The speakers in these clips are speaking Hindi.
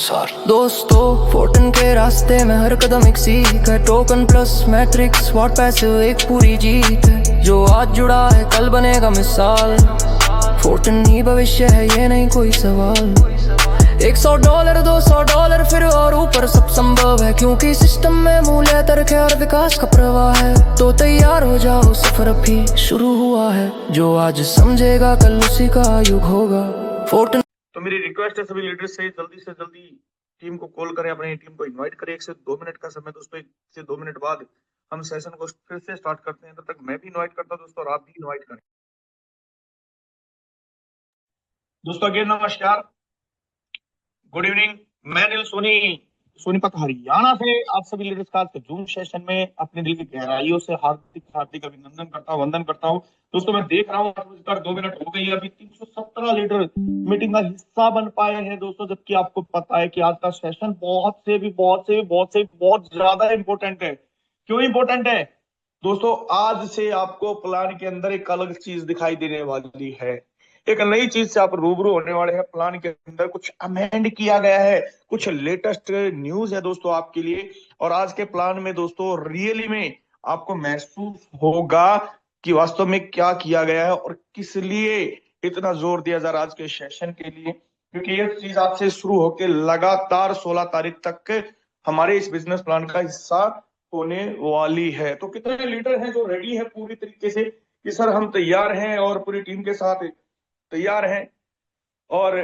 दोस्तों फोर्टन के रास्ते में हर कदम एक सीख है। Token plus matrix what passive एक पूरी जीत है। जो आज जुड़ा है कल बनेगा मिसाल। फोर्टन ही भविष्य है ये नहीं कोई सवाल। $100 $200 फिर और ऊपर सब संभव है, क्योंकि सिस्टम में मूल्य तर्क है और विकास का प्रवाह है। तो तैयार हो जाओ सफर अभी शुरू हुआ है। जो आज समझेगा कल उसी का युग होगा। फोर्टन। तो मेरी रिक्वेस्ट है सभी लीडर्स से जल्दी टीम को कॉल करें, अपनी टीम को इनवाइट करें। 1 से 2 मिनट का समय दोस्तों, 1 से 2 मिनट बाद हम सेशन को फिर से स्टार्ट करते हैं। तब तक मैं भी इनवाइट करता हूं दोस्तों, और आप भी इनवाइट करें। दोस्तों अगेन नमस्कार, गुड इवनिंग। मैं अनिल सोनीपत हरियाणा से आप सभी लीडर्स का आज के जूम सेशन में अपने दिल की गहराइयों से हार्दिक अभिनंदन करता हूँ, वंदन करता हूँ। दोस्तों मैं देख रहा हूँ 8:02 हो गई है, अभी 317 लीडर मीटिंग का हिस्सा बन पाए हैं दोस्तों। जबकि आपको पता है कि आज का सेशन बहुत ज्यादा इंपॉर्टेंट है। क्यों इंपॉर्टेंट है दोस्तों? आज से आपको प्लान के अंदर एक अलग चीज दिखाई देने वाली है। एक नई चीज से आप रूबरू होने वाले हैं। प्लान के अंदर कुछ अमेंड किया गया है, कुछ लेटेस्ट न्यूज है दोस्तों आपके लिए। और आज के प्लान में दोस्तों रियली में आपको महसूस होगा कि वास्तव में क्या किया गया है और किस लिए इतना जोर दिया जा रहा है आज के सेशन के लिए। क्योंकि ये चीज आज से शुरू होकर लगातार 16 तारीख तक हमारे इस बिजनेस प्लान का हिस्सा होने वाली है। तो कितने लीडर हैं जो रेडी है पूरी तरीके से कि सर हम तैयार हैं और पूरी टीम के साथ तैयार हैं और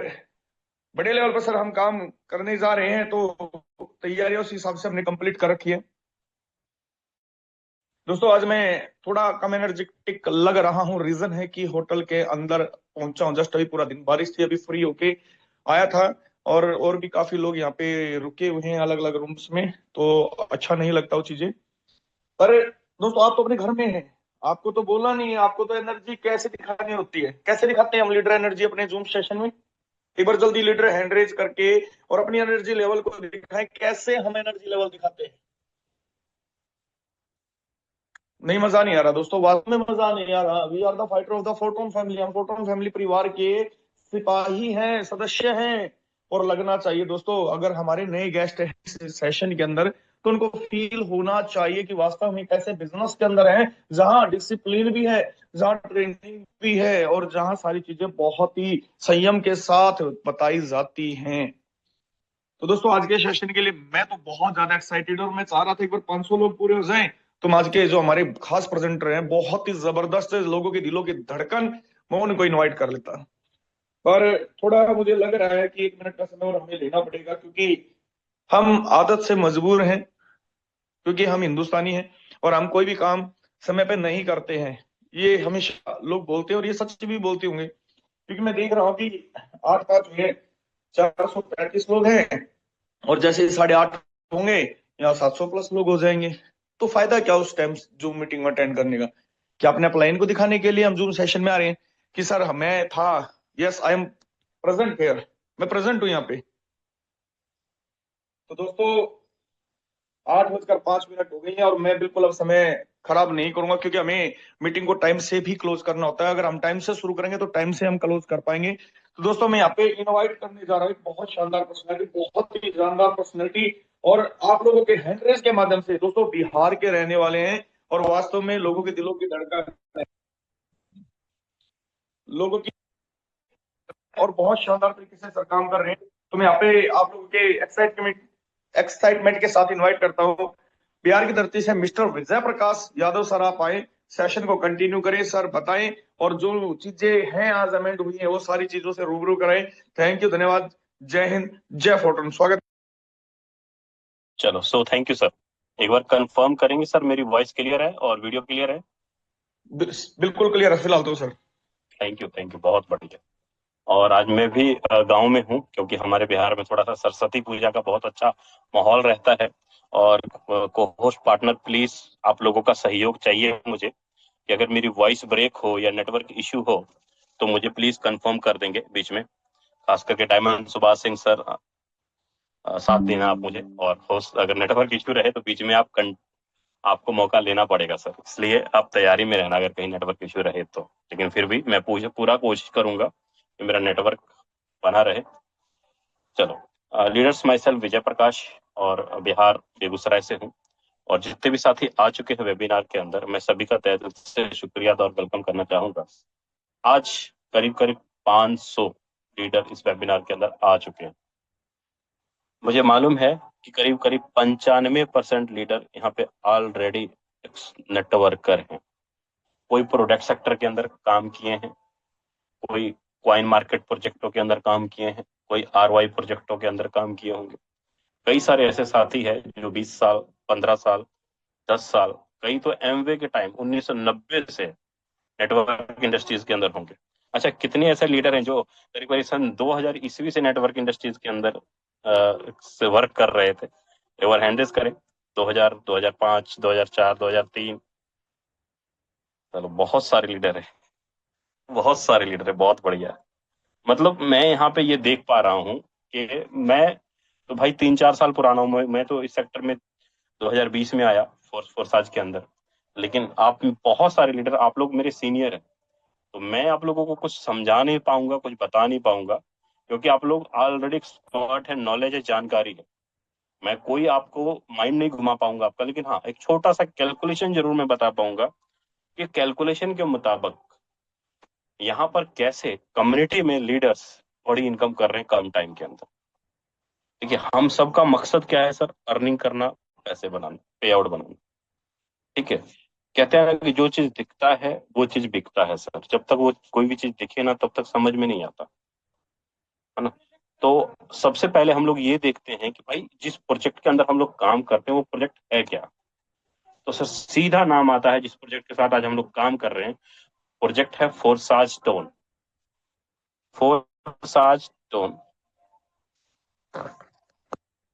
बड़े लेवल पर सर हम काम करने जा रहे हैं। तो तैयारियां उस हिसाब से हमने कंप्लीट कर रखी है। दोस्तों आज मैं थोड़ा कम एनर्जेटिक लग रहा हूँ। रीजन है कि होटल के अंदर पहुंचा हूँ, जस्ट अभी पूरा दिन बारिश थी, अभी फ्री होके आया था। और भी काफी लोग यहाँ पे रुके हुए हैं अलग अलग रूम्स में, तो अच्छा नहीं लगता वो चीजें। पर दोस्तों आप तो अपने घर में हैं, आपको तो बोलना नहीं है। आपको तो एनर्जी कैसे दिखानी होती है, कैसे दिखाते हैं हम लीडर एनर्जी अपने जूम सेशन में? एक बार जल्दी लीडर हैंड रेज करके और अपनी एनर्जी लेवल को दिखाएं। कैसे हम एनर्जी लेवल दिखाते हैं? नहीं, मजा नहीं आ रहा दोस्तों, वास्तव में मजा नहीं आ रहा। We are the fighter of the Fortune family. हम फोर्टून फैमिली परिवार के सिपाही हैं, सदस्य हैं। और लगना चाहिए दोस्तों, अगर हमारे नए गेस्ट हैं सेशन के अंदर तो उनको फील होना चाहिए कि वास्तव में कैसे बिजनेस के अंदर है, जहां डिसिप्लिन भी है, जहां ट्रेनिंग भी है और जहां सारी चीजें बहुत ही संयम के साथ बताई जाती हैं। तो दोस्तों आज के सेशन के लिए मैं तो बहुत ज्यादा एक्साइटेड और मैं चाह रहा था एक बार 500 लोग पूरे हो जाएं। तो आज के जो हमारे खास प्रेजेंटर हैं, बहुत ही जबरदस्त लोगों के दिलों की धड़कन, मैं उनको इनवाइट कर लेता। पर थोड़ा मुझे लग रहा है कि 1 मिनट का समय और हमें लेना पड़ेगा, क्योंकि हम आदत से मजबूर हैं, क्योंकि हम हिंदुस्तानी हैं और हम कोई भी काम समय पे नहीं करते हैं। ये हमेशा लोग बोलते हैं और ये सच भी बोलते होंगे, क्योंकि मैं देख रहा हूँ कि 8 5 हुए, 435 लोग हैं और जैसे 8:30 होंगे या 700 प्लस लोग हो जाएंगे। तो फायदा क्या उस टाइम जूम मीटिंग में अटेंड करने का? क्या अपने अपलाइन को दिखाने के लिए हम जूम सेशन में आ रहे हैं कि सर मैं था, yes I am present here, मैं प्रेजेंट हूं यहाँ पे? तो दोस्तों 8:05 हो गई है और मैं बिल्कुल अब समय खराब नहीं करूंगा, क्योंकि हमें मीटिंग को टाइम से भी क्लोज करना होता है। अगर हम टाइम से शुरू करेंगे तो टाइम से हम क्लोज कर पाएंगे। तो दोस्तों मैं यहाँ पे इनवाइट करने जा रहा हूँ एक बहुत शानदार पर्सनैलिटी, बहुत ही जानदार पर्सनैलिटी। और आप लोगों के हैंड रेस के माध्यम से दोस्तों बिहार के रहने वाले हैं और वास्तव में लोगों के दिलों की धड़कन है, लोगों की, और बहुत शानदार तरीके से सर काम कर रहे हैं। तो मैं यहाँ पे आप लोगों के एक्साइटमेंट के साथ इन्वाइट करता हूँ बिहार की धरती से मिस्टर विजय प्रकाश यादव। सर आप आए, सेशन को कंटिन्यू करें, सर बताएं और जो चीजें हैं आज अमेंड हुई है वो सारी चीजों से रूबरू कराएं। थैंक यू, धन्यवाद, जय हिंद, जय फोर्टून। स्वागत। चलो थैंक यू सर। एक बार कंफर्म करेंगे सर मेरी वॉइस क्लियर है और वीडियो क्लियर है? बिल्कुल क्लियर है फिलहाल तो सर। थैंक यू, बहुत बढ़िया। और आज मैं भी गांव में हूं, क्योंकि हमारे बिहार में थोड़ा सा सरस्वती पूजा का बहुत अच्छा माहौल रहता है। और को होस्ट पार्टनर प्लीज आप लोगों का सहयोग चाहिए मुझे, कि अगर मेरी वॉइस ब्रेक हो या नेटवर्क इश्यू हो तो मुझे प्लीज कंफर्म कर देंगे बीच में। खास करके डायमंड सुभाष सिंह सर, साथ देना आप मुझे। और होस्ट अगर नेटवर्क इश्यू रहे तो बीच में आपको मौका लेना पड़ेगा सर, इसलिए आप तैयारी में रहना अगर कहीं नेटवर्क इश्यू रहे तो। लेकिन फिर भी मैं पूरा कोशिश करूंगा कि मेरा नेटवर्क बना रहे। चलो leaders my self Vijay Prakash और बिहार बेगूसराय से हूँ। और जितने भी साथी आ चुके हैं वेबिनार के अंदर, मैं सभी का तहे दिल से शुक्रिया और वेलकम करना चाहूंगा। आज करीब करीब 500 लीडर इस वेबिनार के अंदर आ चुके हैं। मुझे मालूम है कि करीब करीब 95% लीडर यहाँ पे ऑलरेडी नेटवर्कर हैं। कोई प्रोडक्ट सेक्टर के अंदर काम किए हैं, कोई क्वाइन मार्केट प्रोजेक्टों के अंदर काम किए हैं, कोई आरवाई प्रोजेक्टों के अंदर काम किए होंगे। कई सारे ऐसे साथी हैं जो 20 साल, 15 साल, 10 साल, कई तो एमवे के टाइम 1990 से नेटवर्क इंडस्ट्रीज के अंदर होंगे। अच्छा, कितने ऐसे लीडर हैं जो करीब करीब सन 2000 ईस्वी से नेटवर्क इंडस्ट्रीज के अंदर से वर्क कर रहे थे? एक बार हैंड रेज करें। 2000, 2005, 2004, 2003। चलो, बहुत सारे लीडर है, बहुत सारे लीडर है, बहुत बढ़िया। मतलब मैं यहाँ पे ये देख पा रहा हूँ कि मैं तो भाई 3-4 साल पुराना हूँ। मैं तो इस सेक्टर में 2020 में आया फोर्साज के अंदर। लेकिन आप बहुत सारे लीडर, आप लोग मेरे सीनियर हैं, तो मैं आप लोगों को कुछ समझा नहीं पाऊंगा, कुछ बता नहीं पाऊंगा, क्योंकि आप लोग ऑलरेडी एक्सपर्ट है, नॉलेज है, जानकारी है। मैं कोई आपको माइंड नहीं घुमा पाऊंगा आपका, लेकिन हाँ, एक छोटा सा कैलकुलेशन जरूर मैं बता पाऊंगा कि कैलकुलेशन के मुताबिक यहाँ पर कैसे कम्युनिटी में लीडर्स बड़ी इनकम कर रहे हैं कम टाइम के अंदर। देखिए, हम सबका मकसद क्या है सर? अर्निंग करना, पैसे बनाना, पे आउट बनाना। ठीक है, कहते हैं ना कि जो चीज दिखता है वो चीज बिकता है सर। जब तक वो कोई भी चीज दिखे ना, तब तक समझ में नहीं आता, है ना? तो सबसे पहले हम लोग ये देखते हैं कि भाई जिस प्रोजेक्ट के अंदर हम लोग काम करते हैं वो प्रोजेक्ट है क्या। तो सर सीधा नाम आता है जिस प्रोजेक्ट के साथ आज हम लोग काम कर रहे हैं, प्रोजेक्ट है Forsage tone. Forsage tone,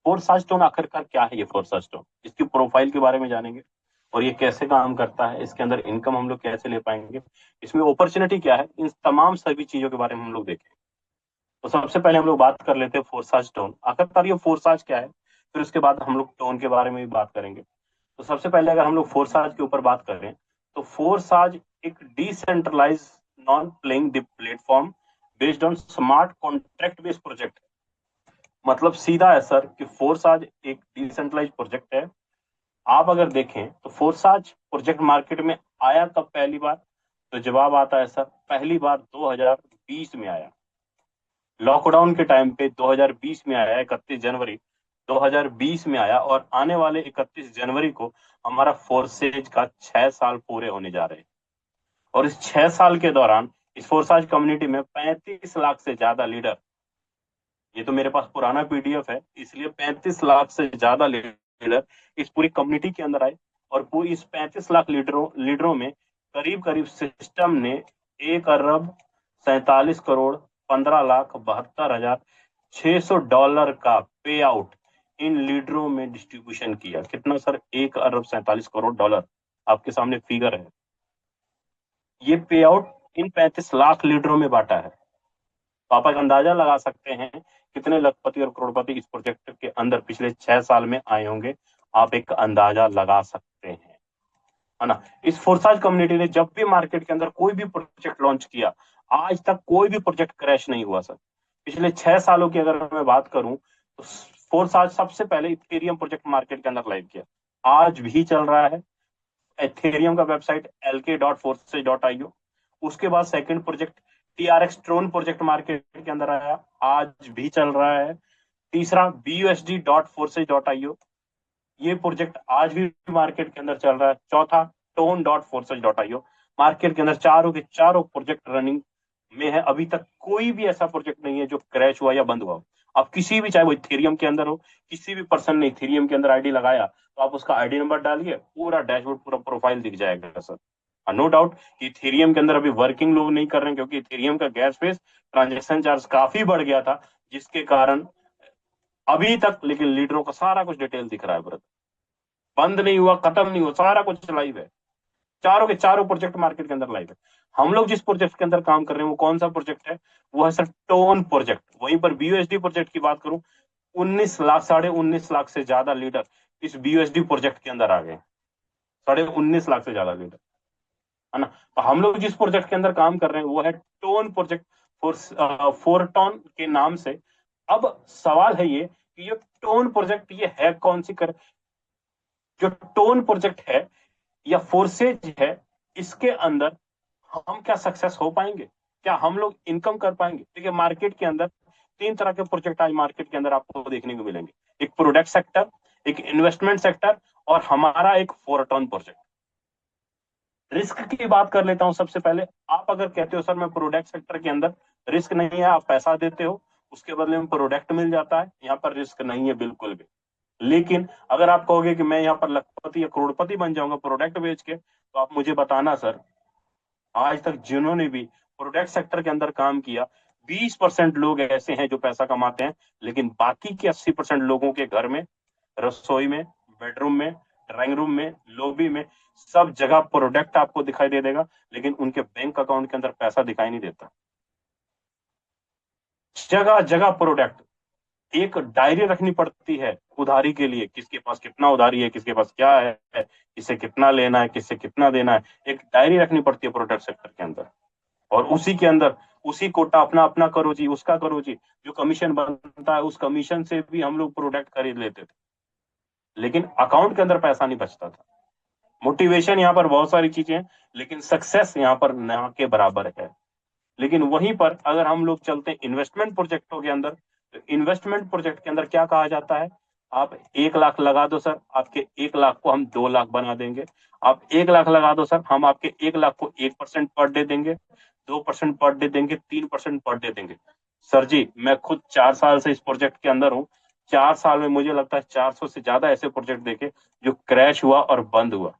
Forsage tone आखिरकार क्या है? ये फोर्साज टोन, इसकी प्रोफाइल के बारे में जानेंगे और ये कैसे काम करता है, इसके अंदर इनकम हम लोग कैसे ले पाएंगे, इसमें अपॉर्चुनिटी क्या है, इन तमाम सभी चीजों के बारे में हम लोग देखेंगे। तो सबसे पहले हम लोग बात कर लेते हैं फोर्साज टोन। आखिरकार ये फोर्साज क्या है, फिर उसके बाद हम लोग टोन के बारे में भी बात करेंगे। तो सबसे पहले अगर हम लोग फोर्साज के ऊपर बात करें, तो फोर्साज एक decentralise non playing the platform based on smart contract based project. मतलब सीधा है सर कि फोर्साज एक डिसेंट्रलाइज प्रोजेक्ट है। आप अगर देखें तो फोर्साज प्रोजेक्ट मार्केट में आया कब पहली बार? तो जवाब आता है सर, पहली बार 2020 में आया, लॉकडाउन के टाइम पे 2020 में आया, 31 जनवरी 2020 में आया। और आने वाले 31 जनवरी को हमारा फोर्सेज का 6 साल पूरे होने जा रहे हैं। और इस 6 साल के दौरान इस फोर्साज कम्युनिटी में 35 लाख से ज्यादा लीडर, ये तो मेरे पास पुराना पीडीएफ है, इसलिए 35 लाख से ज्यादा लीडर इस पूरी कम्युनिटी के अंदर आए। और पूरी इस 35 लाख लीडरों में करीब करीब सिस्टम ने 1 अरब 47 करोड़ 15 लाख 72 हजार $600 का पे आउट इन लीडरों में डिस्ट्रीब्यूशन किया। कितना सर? 1 अरब 47 करोड़। आपके सामने फिगर है। ये पे आउट इन 35 लाख लीडरों में बांटा है। तो आप एक अंदाजा लगा सकते हैं कितने लखपति और करोड़पति इस प्रोजेक्ट के अंदर पिछले 6 साल में आए होंगे। आप एक अंदाजा लगा सकते हैं, है ना? इस फोर्साज कम्युनिटी ने जब भी मार्केट के अंदर कोई भी प्रोजेक्ट लॉन्च किया, आज तक कोई भी प्रोजेक्ट क्रैश नहीं हुआ सर। पिछले 6 सालों की अगर मैं बात करूं तो फोर्साज सबसे पहले इथेरियम प्रोजेक्ट मार्केट के अंदर लाइव किया, आज भी चल रहा है। एथेरियम का वेबसाइट lk.forces.io। उसके बाद second project TRX Tron project market के अंदर आया, आज भी चल रहा है। तीसरा BUSD.forces.io, ये प्रोजेक्ट आज भी मार्केट के अंदर चल रहा है। चौथा tone.forces.io, मार्केट के अंदर चारों के चारों प्रोजेक्ट रनिंग में है। अभी तक कोई भी ऐसा प्रोजेक्ट नहीं है जो क्रैश हुआ या बंद हुआ। आप किसी भी, चाहे वो इथेरियम के अंदर हो, किसी भी पर्सन ने इथेरियम के अंदर आईडी लगाया तो आप उसका आईडी नंबर डालिए, पूरा डैशबोर्ड, पूरा प्रोफाइल दिख जाएगा सर। नो डाउट कि इथेरियम के अंदर अभी वर्किंग लोग नहीं कर रहे हैं, क्योंकि इथेरियम का गैस फेस ट्रांजेक्शन चार्ज काफी बढ़ गया था, जिसके कारण अभी तक लेकिन लीडरों का सारा कुछ डिटेल दिख रहा है ब्रदर। बंद नहीं हुआ, खत्म नहीं हुआ, सारा कुछ लाइव है। चारों के चारों प्रोजेक्ट मार्केट के अंदर लाइव है। हम लोग जिस प्रोजेक्ट के अंदर काम कर रहे हैं वो कौन सा प्रोजेक्ट है? वो है सर टोन प्रोजेक्ट। वहीं पर BUSD प्रोजेक्ट की बात करूं, 19 लाख, 19.5 लाख से ज्यादा लीडर इस BUSD प्रोजेक्ट के अंदर आ गए। 19.5 लाख से ज्यादा लीडर, है ना? तो हम लोग जिस प्रोजेक्ट के अंदर काम कर रहे हैं वो है टोन प्रोजेक्ट। फोरटोन के नाम से अब सवाल है ये कि ये टोन प्रोजेक्ट ये है कौन सी कर, जो टोन प्रोजेक्ट है या फोर्सेज है, इसके अंदर हम क्या सक्सेस हो पाएंगे, क्या हम लोग इनकम कर पाएंगे? देखिए मार्केट के अंदर तीन तरह के प्रोजेक्ट आज मार्केट के अंदर आपको देखने को मिलेंगे, एक प्रोडक्ट सेक्टर, एक इन्वेस्टमेंट सेक्टर, और हमारा एक फोरटॉन प्रोजेक्ट। रिस्क की बात कर लेता हूं सबसे पहले। आप अगर कहते हो सर मैं प्रोडक्ट सेक्टर के अंदर रिस्क नहीं है, आप पैसा देते हो उसके बदले में प्रोडक्ट मिल जाता है, यहाँ पर रिस्क नहीं है बिल्कुल भी। लेकिन अगर आप कहोगे कि मैं यहाँ पर लखपति या करोड़पति बन जाऊंगा प्रोडक्ट बेच के, तो आप मुझे बताना सर, आज तक जिन्होंने भी प्रोडक्ट सेक्टर के अंदर काम किया, 20% लोग ऐसे हैं जो पैसा कमाते हैं, लेकिन बाकी के 80% लोगों के घर में, रसोई में, बेडरूम में, ड्राइंग रूम में, लॉबी में, सब जगह प्रोडक्ट आपको दिखाई दे देगा, लेकिन उनके बैंक अकाउंट के अंदर पैसा दिखाई नहीं देता। जगह जगह प्रोडक्ट। एक डायरी रखनी पड़ती है उधारी के लिए, किसके पास कितना उधारी है, किसके पास क्या है, किसे कितना लेना है, किससे कितना देना है, एक डायरी रखनी पड़ती है प्रोडक्ट सेक्टर के अंदर। और उसी के अंदर उसी कोटा अपना अपना करो जी, उसका करो जी, जो कमीशन बनता है उस कमीशन से भी हम लोग प्रोडक्ट खरीद लेते थे, लेकिन अकाउंट के अंदर पैसा नहीं बचता था। मोटिवेशन यहाँ पर बहुत सारी चीजें हैं, लेकिन सक्सेस यहाँ पर ना के बराबर है। लेकिन वहीं पर अगर हम लोग चलते हैं इन्वेस्टमेंट प्रोजेक्टों के अंदर, तो इन्वेस्टमेंट प्रोजेक्ट के अंदर क्या कहा जाता है, आप 1 लाख लगा दो सर, आपके 1 लाख को हम 2 लाख बना देंगे। आप 1 लाख लगा दो सर, हम आपके 1 लाख को 1% पर डे देंगे, 2% पर डे देंगे, 3% पर डे देंगे। सर जी मैं खुद 4 साल से इस प्रोजेक्ट के अंदर हूँ, 4 साल में मुझे लगता है 400 से ज्यादा ऐसे प्रोजेक्ट देखे जो क्रैश हुआ और बंद हुआ।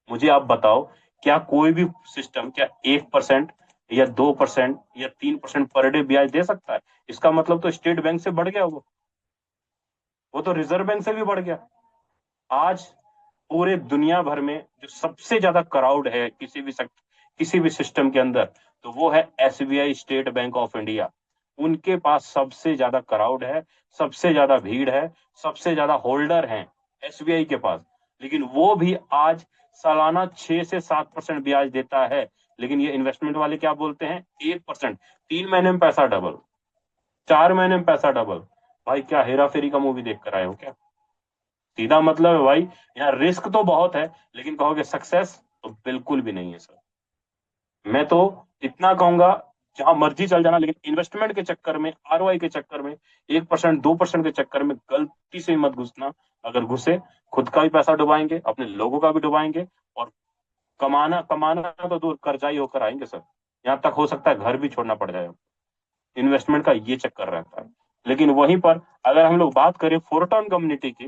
मुझे आप बताओ, क्या कोई भी सिस्टम क्या 1% या 2% या 3% पर डे ब्याज दे सकता है? इसका मतलब तो स्टेट बैंक से बढ़ गया, वो तो रिजर्व बैंक से भी बढ़ गया। आज पूरे दुनिया भर में जो सबसे ज्यादा क्राउड है किसी भी सिस्टम के अंदर, तो वो है SBI, state bank of India. उनके पास सबसे ज्यादा क्राउड है, सबसे ज्यादा भीड़ है, सबसे ज्यादा होल्डर हैं एसबीआई के पास। लेकिन वो भी आज सालाना 6 से 7% ब्याज देता है, लेकिन ये इन्वेस्टमेंट वाले क्या बोलते हैं, 1%। 3 महीने में पैसा डबल, 4 महीने में पैसा डबल। भाई क्या हेरा फेरी का मूवी देख कर आए हो क्या? सीधा मतलब है भाई, यहाँ रिस्क तो बहुत है, लेकिन कहोगे सक्सेस, तो बिल्कुल भी नहीं है सर। मैं तो इतना कहूंगा, जहां मर्जी चल जाना, लेकिन इन्वेस्टमेंट के चक्कर में, आरओआई के चक्कर में, 1% 2% के चक्कर में गलती से मत घुसना। अगर घुसे, खुद का भी पैसा डुबाएंगे, अपने लोगों का भी डुबाएंगे, और कमाना कमाना तो दूर, कर्जाई होकर आएंगे सर। यहाँ तक हो सकता है घर भी छोड़ना पड़ जाए। इन्वेस्टमेंट का ये चक्कर रहता है। लेकिन वहीं पर अगर हम लोग बात करें फोरटॉन कम्युनिटी की,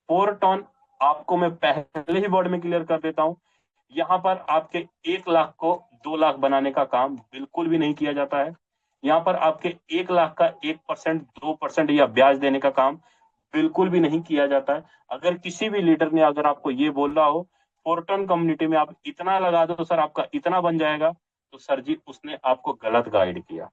फोरटॉन आपको मैं पहले ही वर्ड में क्लियर कर देता हूं, यहाँ पर आपके 1 लाख को 2 लाख बनाने का काम बिल्कुल भी नहीं किया जाता है। यहाँ पर आपके 1 लाख का 1% 2% या ब्याज देने का काम बिल्कुल भी नहीं किया जाता है। अगर किसी भी लीडर ने अगर आपको ये बोल रहा हो फोरटन कम्युनिटी में आप इतना लगा दो सर आपका इतना बन जाएगा, तो सर जी उसने आपको गलत गाइड किया।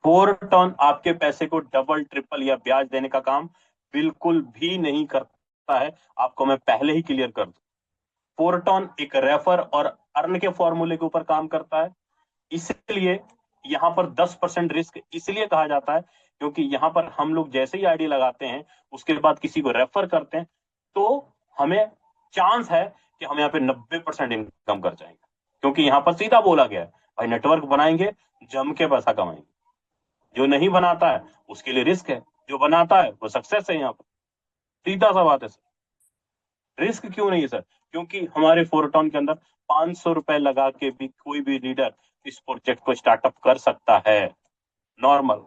फोरटन आपके पैसे को डबल ट्रिपल या ब्याज देने का काम बिल्कुल भी नहीं करता है, आपको मैं पहले ही क्लियर कर दूं। फोरटन एक रेफर और अर्न के फॉर्मूले के ऊपर काम करता है, इसलिए यहाँ पर 10% रिस्क इसलिए कहा जाता है क्योंकि यहाँ पर हम लोग जैसे ही आईडी लगाते हैं उसके बाद किसी को रेफर करते हैं, तो हमें चांस है कि हम यहाँ पे 90% इनकम कर जाएंगे, क्योंकि यहाँ पर सीधा बोला गया है भाई नेटवर्क बनाएंगे, जम के पैसा कमाएंगे। जो नहीं बनाता है उसके लिए रिस्क है, जो बनाता है वो सक्सेस है। यहाँ पर सीधा सा बात है सर। रिस्क क्यों नहीं है सर? क्योंकि हमारे फोरटॉन के अंदर 500 रुपए लगा के भी कोई भी लीडर इस प्रोजेक्ट को स्टार्टअप कर सकता है। नॉर्मल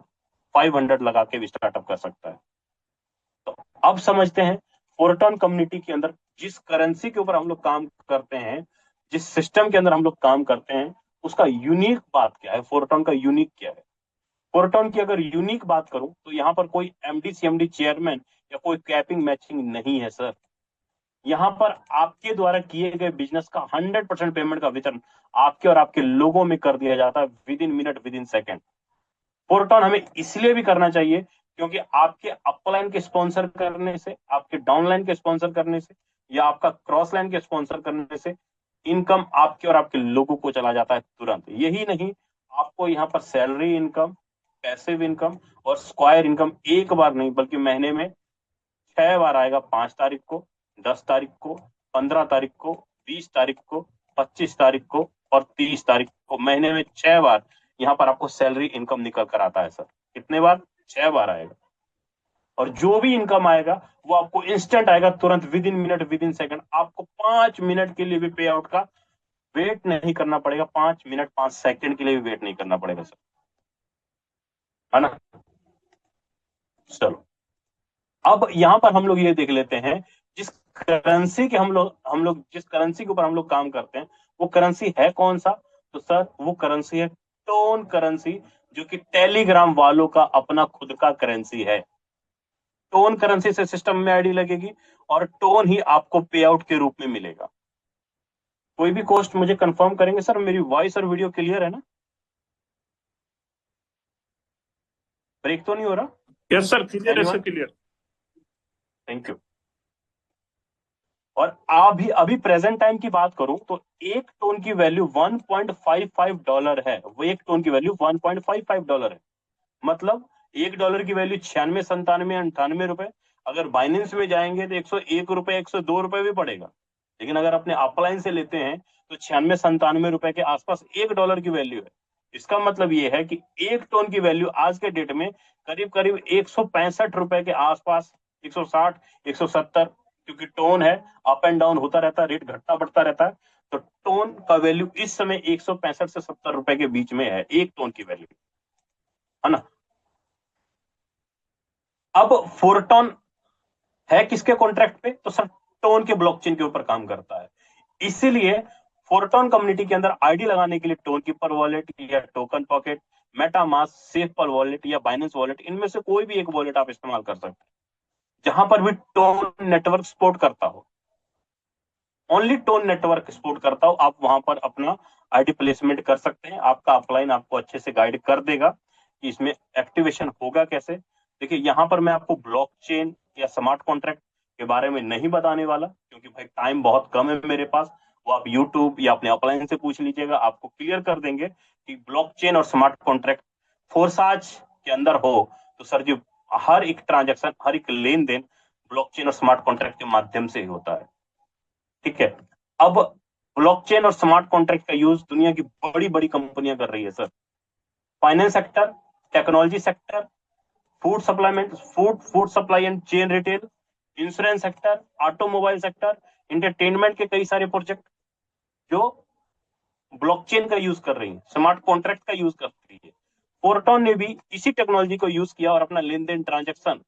500 लगा के भी स्टार्टअप कर सकता है। तो अब समझते हैं फोरटॉन कम्युनिटी के अंदर जिस करेंसी के ऊपर हम लोग काम करते हैं, जिस सिस्टम के अंदर हम लोग काम करते हैं, उसका यूनिक बात क्या है, फोरटॉन का यूनिक क्या है। फोरटॉन की अगर यूनिक बात करूं तो यहाँ पर कोई एमडी सीएमडी चेयरमैन या कोई कैपिंग मैचिंग नहीं है सर। यहाँ पर आपके द्वारा किए गए बिजनेस का 100% पेमेंट का वितरण आपके और आपके लोगों में कर दिया जाता है within minute, within second. Fortune हमें इसलिए भी करना चाहिए क्योंकि आपके अपलाइन के स्पॉन्सर करने से, आपके डाउनलाइन के स्पॉन्सर करने से, या आपका क्रॉस लाइन के स्पॉन्सर करने से इनकम आपके और आपके लोगों को चला जाता है तुरंत। यही नहीं, आपको यहाँ पर सैलरी इनकम, पैसिव इनकम और स्क्वायर इनकम एक बार नहीं बल्कि महीने में 6 बार आएगा। 5 तारीख को, 10 तारीख को, 15 तारीख को, 20 तारीख को, 25 तारीख को और 30 तारीख को। महीने में 6 बार यहाँ पर आपको सैलरी इनकम निकल कर आता है सर। कितने बार? 6 बार आएगा। और जो भी इनकम आएगा वो आपको इंस्टेंट आएगा, तुरंत, with in minute, with in second. आपको 5 मिनट के लिए भी पे आउट का वेट नहीं करना पड़ेगा। 5 मिनट 5 सेकंड के लिए भी वेट नहीं करना पड़ेगा सर, है ना। चलो, अब यहां पर हम लोग ये देख लेते हैं, जिस करेंसी के हम लोग जिस करेंसी के ऊपर हम लोग काम करते हैं वो करेंसी है कौन सा? तो सर वो करेंसी है टोन करेंसी, जो कि टेलीग्राम वालों का अपना खुद का करेंसी है। टोन करेंसी से सिस्टम में आईडी लगेगी और टोन ही आपको पे आउट के रूप में मिलेगा। कोई भी कॉस्ट मुझे कंफर्म करेंगे सर? मेरी वॉइस और वीडियो क्लियर है ना? ब्रेक तो नहीं हो रहा? यस सर, क्लियर है सर, क्लियर। Thank you. और अभी अभी प्रेजेंट टाइम की बात करूं तो एक टोन की वैल्यू $1.55 है। वो एक टोन की वैल्यू $1.55 है। मतलब $1 की वैल्यू 96, 97, 98 रुपए। अगर बाइनेंस में जाएंगे तो 101 रुपए, 102 रुपए भी पड़ेगा। लेकिन अगर अपने अपलाइन से लेते हैं तो 96, 97 रुपए के आसपास $1 की वैल्यू है। इसका मतलब ये है कि एक टोन की वैल्यू आज के डेट में करीब करीब 165 रुपए के आसपास, 160, 170, क्योंकि टोन है, अप एंड डाउन होता रहता है, रेट घटता बढ़ता रहता है। तो टोन का वैल्यू इस समय 165 से 70 रुपए के बीच में है, एक टोन की वैल्यू, है ना। अब फोरटोन है किसके कॉन्ट्रैक्ट पे? तो सर टोन के ब्लॉकचेन के ऊपर काम करता है। इसीलिए फोरटोन कम्युनिटी के अंदर आईडी लगाने के लिए टोन कीपर वॉलेट या टोकन पॉकेट, मेटामास्क, सेफपल वॉलेट या बाइनेंस वॉलेट, इनमें से कोई भी एक वॉलेट आप इस्तेमाल कर सकते हैं जहां पर भी टोन नेटवर्क सपोर्ट करता हो। ओनली टोन नेटवर्क सपोर्ट करता हो, आप वहां पर अपना आईडी प्लेसमेंट कर सकते हैं। आपका अपलाइन आपको अच्छे से गाइड कर देगा कि इसमें एक्टिवेशन होगा कैसे। देखिए, यहाँ पर मैं आपको ब्लॉकचेन या स्मार्ट कॉन्ट्रैक्ट के बारे में नहीं बताने वाला, क्योंकि भाई टाइम बहुत कम है मेरे पास। वो आप यूट्यूब या अपने अपलाइन से पूछ लीजिएगा, आपको क्लियर कर देंगे कि ब्लॉकचेन और स्मार्ट कॉन्ट्रैक्ट फोरसाज के अंदर हो तो सर जी हर एक ट्रांजैक्शन, हर एक लेन देन ब्लॉकचेन और स्मार्ट कॉन्ट्रैक्ट के माध्यम से ही होता है। ठीक है। अब ब्लॉकचेन और स्मार्ट कॉन्ट्रैक्ट का यूज दुनिया की बड़ी बड़ी कंपनियां कर रही है sir. Finance sector, technology sector, food supply and chain retail, insurance sector, automobile sector, entertainment के कई सारे प्रोजेक्ट जो ब्लॉकचेन का यूज कर रही है, स्मार्ट कॉन्ट्रैक्ट का यूज कर रही है। फोरटोन ने भी इसी टेक्नोलॉजी को यूज किया और अपना लेन देन ट्रांजेक्शन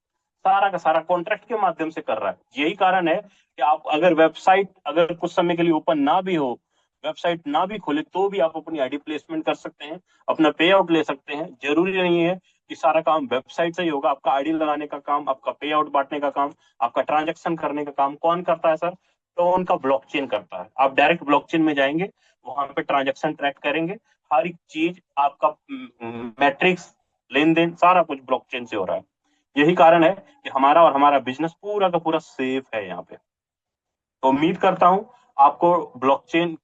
सारा का सारा कॉन्ट्रैक्ट के माध्यम से कर रहा है। यही कारण है कि आप अगर वेबसाइट अगर कुछ समय के लिए ओपन ना भी हो, वेबसाइट ना भी खोले, तो भी आप अपनी आईडी प्लेसमेंट कर सकते हैं, अपना पे आउट ले सकते हैं। जरूरी नहीं है कि सारा काम वेबसाइट से ही होगा। आपका आईडी लगाने का काम, आपका पे आउट बांटने का काम, आपका ट्रांजेक्शन करने का काम कौन करता है सर? तो उनका ब्लॉकचेन करता है। आप डायरेक्ट ब्लॉकचेन में जाएंगे, वहां पे ट्रांजेक्शन ट्रैक करेंगे, हर एक चीज आपका मैट्रिक्स, लेन देन, सारा कुछ ब्लॉकचेन से हो रहा है। यही कारण है कि हमारा और हमारा बिजनेस पूरा का पूरा सेफ है यहाँ पे। तो उम्मीद करता हूं आपको ब्लॉकचेन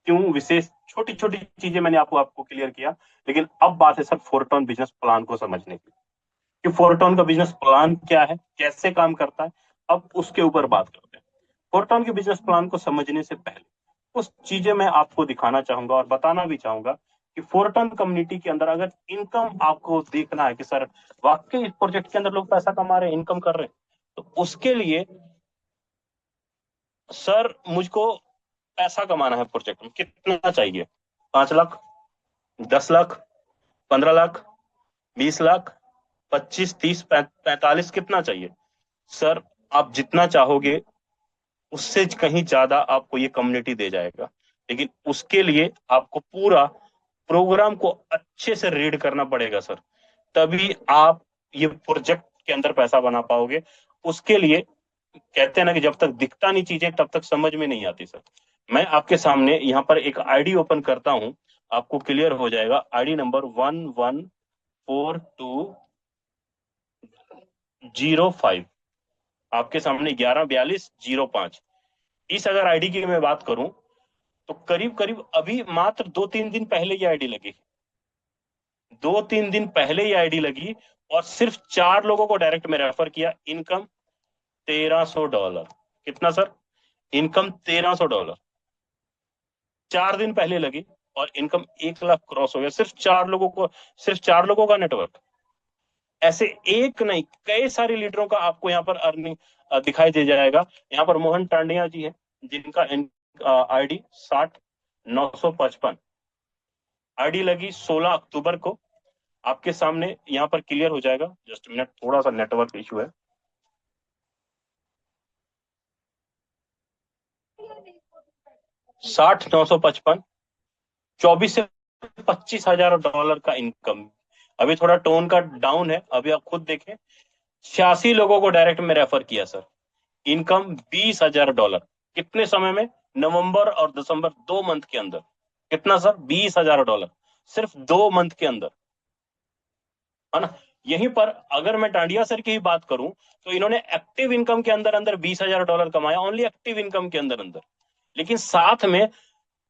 क्यों विशेष छोटी छोटी चीजें मैंने आपको क्लियर किया। लेकिन अब बात है सर फोरटोन बिजनेस प्लान को समझने की, कि फोरटोन का बिजनेस प्लान क्या है, कैसे काम करता है। अब उसके ऊपर बात करते हैं। फोरटोन के बिजनेस प्लान को समझने से पहले कुछ चीजें मैं आपको दिखाना चाहूंगा और बताना भी चाहूंगा कि फोरटोन कम्युनिटी के अंदर अगर इनकम आपको देखना है कि सर वाकई इस प्रोजेक्ट के अंदर लोग पैसा कमा रहे हैं, इनकम कर रहे हैं, तो उसके लिए सर मुझको पैसा कमाना है प्रोजेक्ट में, कितना चाहिए? 5 लाख, 10 लाख, 15 लाख, 20 लाख, 25, 30, 45, कितना चाहिए? सर आप जितना चाहोगे उससे कहीं ज्यादा आपको ये कम्युनिटी दे जाएगा। लेकिन उसके लिए आपको पूरा प्रोग्राम को अच्छे से रीड करना पड़ेगा सर, तभी आप ये प्रोजेक्ट के अंदर पैसा बना पाओगे। उसके लिए कहते हैं ना कि जब तक दिखता नहीं चीजें तब तक समझ में नहीं आती सर। मैं आपके सामने यहाँ पर एक आईडी ओपन करता हूं, आपको क्लियर हो जाएगा। आईडी नंबर 114205, आपके सामने 114205। इस अगर आईडी की मैं बात करूं तो करीब करीब अभी मात्र 2-3 दिन पहले ये आईडी लगी, 2-3 दिन पहले ही आईडी लगी और सिर्फ 4 लोगों को डायरेक्ट में रेफर किया। इनकम $1300। कितना सर? इनकम $1300। 4 दिन पहले लगी और इनकम 1 लाख क्रॉस हो गया, सिर्फ 4 लोगों को, सिर्फ 4 लोगों का नेटवर्क। ऐसे एक नहीं, कई सारे लीडरों का आपको यहाँ पर अर्निंग दिखाई दे जाएगा। यहाँ पर मोहन टांडिया जी है, जिनका आईडी 60,955, आईडी लगी 16 अक्टूबर को। आपके सामने यहाँ पर क्लियर हो जाएगा। जस्ट मिनट, थोड़ा सा नेटवर्क इशू है। $60,955, 24 से $25,000 का इनकम। अभी थोड़ा टोन का डाउन है, अभी आप खुद देखें। 86 लोगों को डायरेक्ट में रेफर किया सर। इनकम $20,000। कितने समय में? नवंबर और दिसंबर, 2 मंथ के अंदर। कितना सर? $20,000 सिर्फ 2 मंथ के अंदर, है ना। यहीं पर अगर मैं टांडिया सर की ही बात करूं तो इन्होंने एक्टिव इनकम के अंदर अंदर $20,000 कमाया, ओनली एक्टिव इनकम के अंदर अंदर। लेकिन साथ में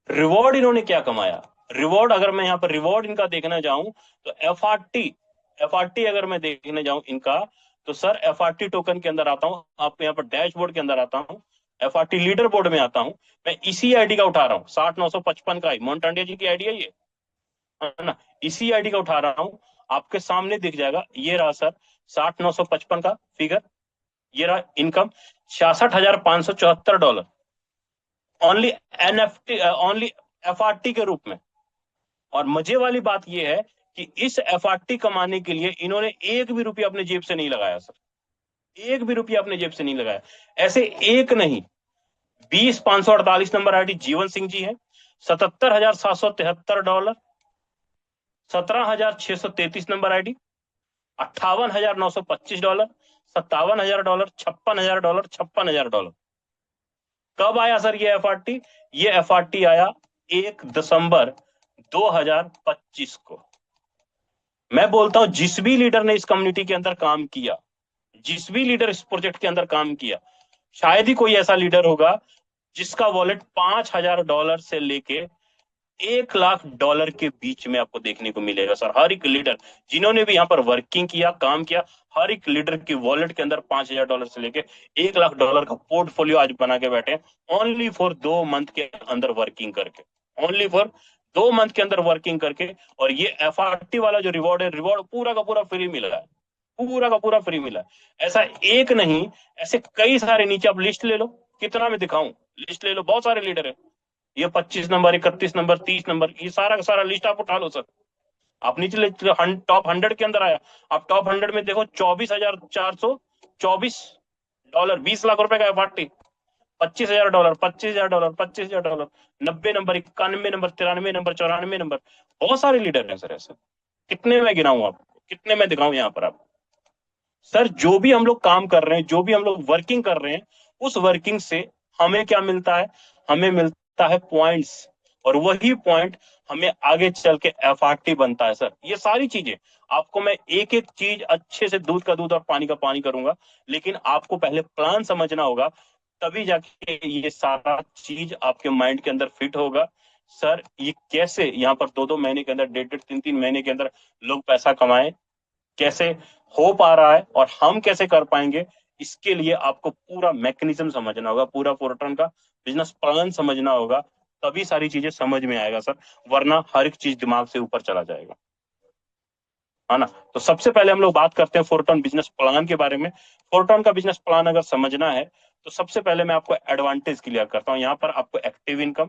रिवॉर्ड इन्होंने क्या कमाया? रिवॉर्ड, अगर मैं यहाँ पर रिवॉर्ड इनका देखना जाऊं तो एफआरटी अगर मैं देखने जाऊं इनका, तो सर एफआरटी टोकन के अंदर आता हूं, आपको यहाँ पर डैशबोर्ड के अंदर आता हूं, एफआरटी लीडर बोर्ड में आता हूं। मैं इसी आईडी का उठा रहा हूँ, 60,955 का मोहन टांडिया जी की आईडी है ये, है ना। इसी आईडी का उठा रहा हूं, आपके सामने दिख जाएगा। ये रहा सर 60,955 का फिगर, ये रहा income $66,574, only NFT, only FRT के रूप में। और मजे वाली बात यह है कि इस एफआरटी कमाने के लिए इन्होंने एक भी रुपया अपने जेब से नहीं लगाया सर, एक भी रुपया अपने जेब से नहीं लगाया। ऐसे एक नहीं, 20,548 नंबर आईडी जीवन सिंह जी है, $77,773, $17,633 नंबर आईडी, $58,925, $57,000, $56,000, $56,000। कब आया सर ये एफआरटी? ये एफआरटी आया 1 दिसंबर 2025 को। मैं बोलता हूं जिस भी लीडर ने इस कम्युनिटी के अंदर काम किया, जिस भी लीडर इस प्रोजेक्ट के अंदर काम किया, शायद ही कोई ऐसा लीडर होगा जिसका वॉलेट $5,000 से लेके $1,00,000 के बीच में आपको देखने को मिलेगा सर। हर एक लीडर जिन्होंने भी यहाँ पर वर्किंग किया, काम किया, हर एक लीडर की वॉलेट के अंदर $5,000 से लेके $1,00,000 का पोर्टफोलियो आज बना के बैठे, ओनली फॉर 2 मंथ के अंदर वर्किंग करके, ओनली फॉर 2 मंथ के अंदर वर्किंग करके। और ये एफआरटी वाला जो रिवॉर्ड है, रिवॉर्ड पूरा का पूरा फ्री मिला है, पूरा का पूरा फ्री मिला है। ऐसा एक नहीं, ऐसे कई सारे, नीचे आप लिस्ट ले लो, कितना मैं दिखाऊं, लिस्ट ले लो, बहुत सारे लीडर है। ये 25 नंबर, 31 नंबर, 30 नंबर, ये सारा का सारा लिस्ट आप उठा लो सर। आप नीचे टॉप 100 के अंदर आया, आप टॉप 100 में देखो, $24,424, 20 लाख रुपए का FRT, $25,000, $25,000, $25,000, 90 number, 91 number, 93 number, 94 number. बहुत सारे लीडर हैं सर ऐसे। कितने मैं गिनाऊं आपको, कितने मैं दिखाऊं यहाँ पर आपको? सर जो भी हम लोग काम कर रहे हैं, जो भी हम लोग वर्किंग कर रहे हैं, उस वर्किंग से हमें क्या मिलता है? हमें मिलता है पॉइंट्स, और वही पॉइंट हमें आगे चल के एफआरटी बनता है सर। ये सारी चीजें आपको मैं एक एक चीज अच्छे से, दूध का दूध और पानी का पानी करूंगा, लेकिन आपको पहले प्लान समझना होगा, तभी जाके ये सारा चीज आपके माइंड के अंदर फिट होगा। सर ये कैसे यहाँ पर 2-2 महीने के अंदर, 1.5-1.5, 3-3 महीने के अंदर लोग पैसा कमाए, कैसे हो पा रहा है और हम कैसे कर पाएंगे, इसके लिए आपको पूरा मैकेनिज्म समझना होगा, पूरा फोरट्रन का बिजनेस प्लान समझना होगा, तभी सारी चीजें समझ में आएगा सर, वरना हर एक चीज दिमाग से ऊपर चला जाएगा, है ना। तो सबसे पहले हम लोग बात करते हैं फोरट्रन बिजनेस प्लान के बारे में। फोरट्रन का बिजनेस प्लान अगर समझना है तो सबसे पहले मैं आपको एडवांटेज क्लियर करता हूं। यहाँ पर आपको एक्टिव इनकम,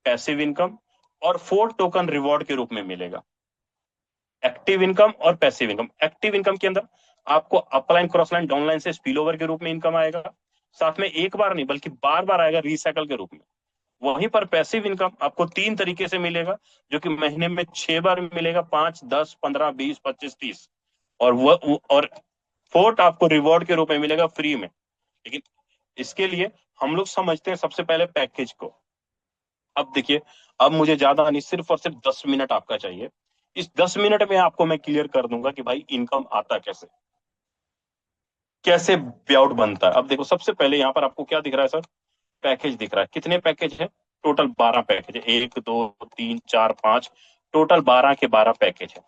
पैसिव इनकम और 4 टोकन रिवॉर्ड के रूप में मिलेगा। एक्टिव इनकम और पैसिव इनकम। एक्टिव इनकम के अंदर आपको अपलाइन, क्रॉसलाइन, डाउनलाइन से स्पिल ओवर के रूप में इनकम आएगा, साथ में एक बार नहीं बल्कि बार बार आएगा रिसाइकल के रूप में। वहीं पर पैसिव इनकम आपको 3 तरीके से मिलेगा, जो कि महीने में 6 बार मिलेगा, 5, 10, 15, 20, 25, 30, और 4 आपको रिवॉर्ड के रूप में मिलेगा फ्री में। लेकिन इसके लिए हम लोग समझते हैं सबसे पहले पैकेज को। अब देखिए, अब मुझे ज्यादा नहीं, सिर्फ और सिर्फ 10 मिनट आपका चाहिए। इस 10 मिनट में आपको मैं क्लियर कर दूंगा कि भाई इनकम आता कैसे, कैसे पे आउट बनता है। अब देखो, सबसे पहले यहाँ पर आपको क्या दिख रहा है सर? पैकेज दिख रहा है। कितने पैकेज है? टोटल 12 पैकेज है। 1, 2, 3, 4, 5, टोटल 12 के 12 पैकेज है।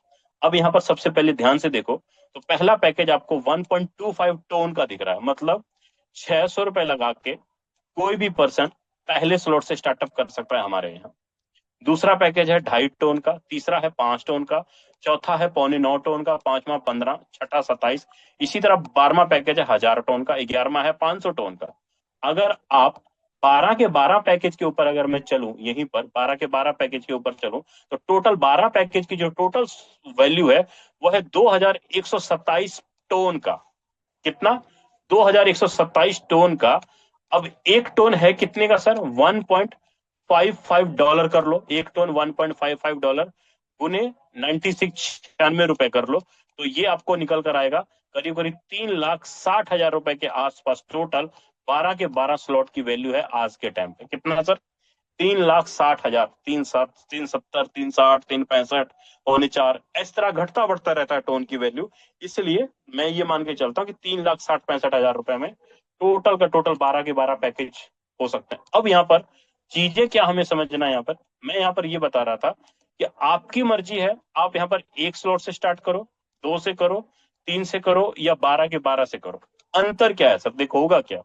अब यहाँ पर सबसे पहले ध्यान से देखो, तो पहला पैकेज आपको 1.25 टोन का दिख रहा है, मतलब 600 रुपए लगा के कोई भी पर्सन पहले स्लॉट से स्टार्टअप कर सकता है हमारे यहाँ। दूसरा पैकेज है 2.5 टोन का, तीसरा है 5 टोन का, चौथा है 8.25 टोन का, पांचवा 15, छठा 27। इसी तरह 12वां पैकेज है 1000 टोन का, 11वां है 500 टोन का। अगर आप 12 के 12 पैकेज के ऊपर अगर मैं चलूं, यहीं पर 12 के 12 पैकेज के ऊपर चलूं, तो टोटल 12 पैकेज की जो टोटल वैल्यू है वो है 2127 टोन का। कितना? 2127 टोन का। अब एक टोन है कितने का सर? 1.55 डॉलर कर लो। एक टोन 1.55 डॉलर गुने 96 रुपए कर लो, तो ये आपको निकल कर आएगा करीब करीब 3,60,000 रुपए के आसपास। टोटल 12 के 12 स्लॉट की वैल्यू है आज के टाइम पे। कितना सर? 3,60,000, 3,60, 3,70, 3,60, 3,65, 3,4, इस तरह घटता बढ़ता रहता है टोन की वैल्यू। इसलिए मैं ये मान के चलता हूँ कि 3,60,65,000 रुपए में टोटल का टोटल 12 के 12 पैकेज हो सकते हैं। अब यहाँ पर चीजें क्या हमें समझना है, यहाँ पर मैं यहाँ पर ये बता रहा था कि आपकी मर्जी है, आप यहाँ पर एक स्लॉट से स्टार्ट करो, 2 से करो, 3 से करो, या 12 के 12 से करो। अंतर क्या है सर? देखो होगा क्या,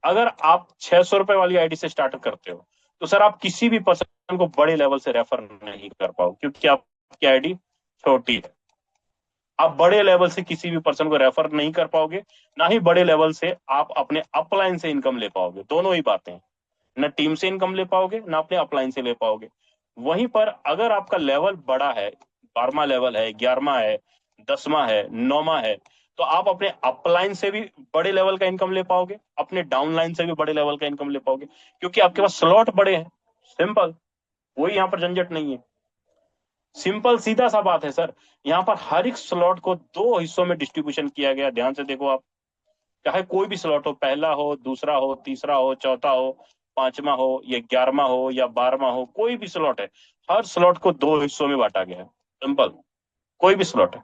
अगर आप 600 रुपए वाली आईडी से स्टार्ट करते हो तो सर आप किसी भी पर्सन को बड़े लेवल से रेफर नहीं कर पाओ, क्योंकि आपकी आईडी छोटी है। आप बड़े लेवल से किसी भी पर्सन को रेफर नहीं कर पाओगे, ना ही बड़े लेवल से आप अपने अपलाइन से इनकम ले पाओगे। दोनों ही बातें, ना टीम से इनकम ले पाओगे, ना अपने अपलाइन से ले पाओगे। वहीं पर अगर आपका लेवल बड़ा है, 12वां लेवल है, 11वां है, 10वां है, 9वां है, तो आप अपने अपलाइन से भी बड़े लेवल का इनकम ले पाओगे, अपने डाउनलाइन से भी बड़े लेवल का इनकम ले पाओगे, क्योंकि आपके पास स्लॉट बड़े हैं। सिंपल, कोई यहाँ पर झंझट नहीं है। सिंपल सीधा सा बात है सर। यहाँ पर हर एक स्लॉट को 2 हिस्सों में डिस्ट्रीब्यूशन किया गया। ध्यान से देखो आप, चाहे कोई भी स्लॉट हो, पहला हो, दूसरा हो, तीसरा हो, चौथा हो, 5वां हो, या 11वां हो, या 12वां हो, कोई भी स्लॉट है, हर स्लॉट को 2 हिस्सों में बांटा गया है। सिंपल, कोई भी स्लॉट है।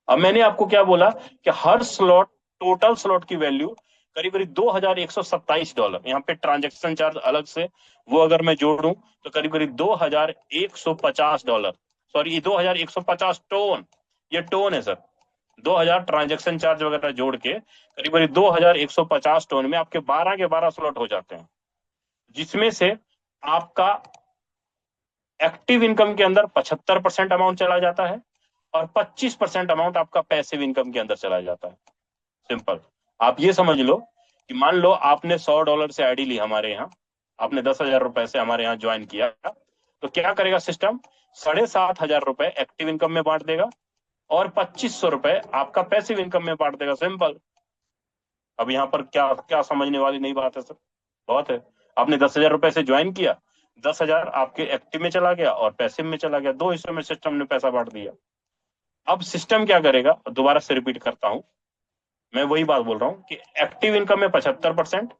अब मैंने आपको क्या बोला कि हर स्लॉट, टोटल स्लॉट की वैल्यू करीब करीब $2,127। यहाँ पे ट्रांजेक्शन चार्ज अलग से, वो अगर मैं जोड़ूं तो करीब करीब $2,150। सॉरी, 2,150 टोन, ये टोन है सर। 2,000 ट्रांजेक्शन चार्ज वगैरह जोड़ के करीब करीब 2,150 टोन में आपके 12 के 12 स्लॉट हो जाते हैं, जिसमें से आपका एक्टिव इनकम के अंदर 75% अमाउंट चला जाता है और 25% अमाउंट आपका पैसिव इनकम के अंदर चला जाता है। सिंपल, आप ये समझ लो कि मान लो आपने $100 से आईडी ली हमारे यहाँ, आपने 10,000 रुपए से हमारे यहाँ ज्वाइन किया, तो क्या करेगा सिस्टम? 7,500 रुपए एक्टिव इनकम में बांट देगा और 2,500 रुपए आपका पैसिव इनकम में बांट देगा। सिंपल। अब यहाँ पर क्या क्या समझने वाली नई बात है सर? बहुत है। आपने 10,000 रुपए से ज्वाइन किया, 10,000 आपके एक्टिव में चला गया और पैसिव में चला गया। 2 हिस्सों में सिस्टम ने पैसा बांट दिया। अब सिस्टम क्या करेगा? दोबारा से रिपीट करता हूं, मैं वही बात बोल रहा हूं कि एक्टिव इनकम में 75%,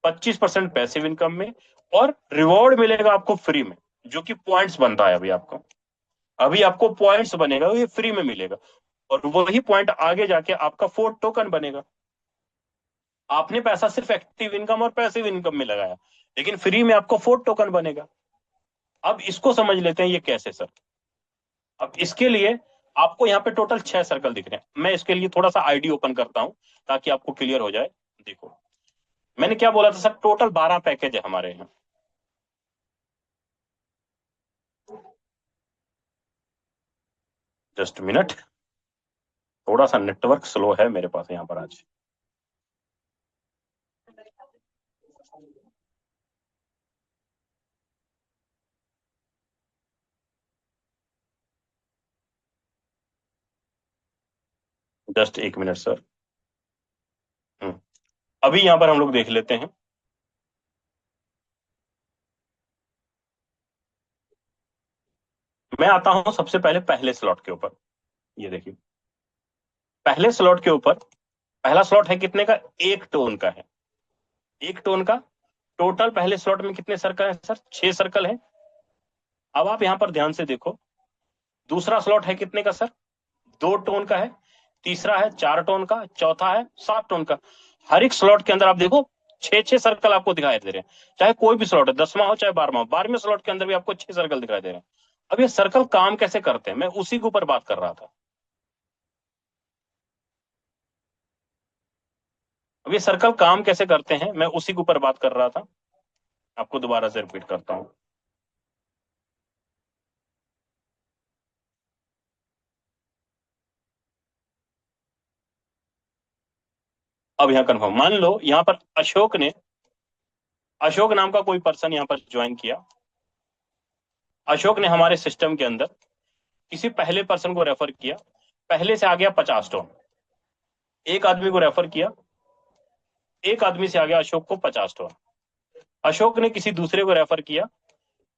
25% पैसिव इनकम में, और रिवॉर्ड मिलेगा आपको फ्री में, जो कि पॉइंट्स बनता है। अभी आपको पॉइंट्स बनेगा, ये फ्री में मिलेगा, और वही पॉइंट आगे जाके आपका 4 टोकन बनेगा। आपने पैसा सिर्फ एक्टिव इनकम और पैसिव इनकम में लगाया, लेकिन फ्री में आपको 4 टोकन बनेगा। अब इसको समझ लेते हैं ये कैसे सर। अब इसके लिए आपको यहाँ पे टोटल 6 सर्कल दिख रहे हैं। मैं इसके लिए थोड़ा सा आईडी ओपन करता हूं ताकि आपको क्लियर हो जाए। देखो, मैंने क्या बोला था सर? टोटल 12 पैकेज है हमारे यहाँ। जस्ट मिनट, थोड़ा सा नेटवर्क स्लो है मेरे पास यहाँ पर आज। Just 1 minute sir. अभी यहां पर हम लोग देख लेते हैं। मैं आता हूं सबसे पहले पहले स्लॉट के ऊपर। ये देखिए, पहले स्लॉट के ऊपर पहला स्लॉट है कितने का? 1 टोन का है। 1 टोन का टोटल पहले स्लॉट में कितने सर्कल है सर? 6 सर्कल है। अब आप यहां पर ध्यान से देखो, दूसरा स्लॉट है कितने का सर? 2 टोन का है। तीसरा है 4 टोन का, चौथा है 7 टोन का। हर एक स्लॉट के अंदर आप देखो 6 सर्कल आपको दिखाई दे रहे हैं, चाहे कोई भी स्लॉट है, 10वां हो चाहे 12वां। 12वें स्लॉट के अंदर भी आपको 6 सर्कल दिखाई दे रहे हैं। अब ये सर्कल काम कैसे करते हैं, मैं उसी के ऊपर बात कर रहा था। अब ये सर्कल काम कैसे करते हैं, मैं उसी के ऊपर बात कर रहा था। आपको दोबारा से रिपीट करता हूं। अब यहां कन्फर्म, मान लो यहां पर अशोक नाम का कोई पर्सन यहां पर ज्वाइन किया। अशोक ने हमारे सिस्टम के अंदर किसी पहले पर्सन को रेफर किया, पहले से आ गया 50 टोन। एक आदमी को रेफर किया, एक आदमी से आ गया अशोक को 50 टोन। अशोक ने किसी दूसरे को रेफर किया,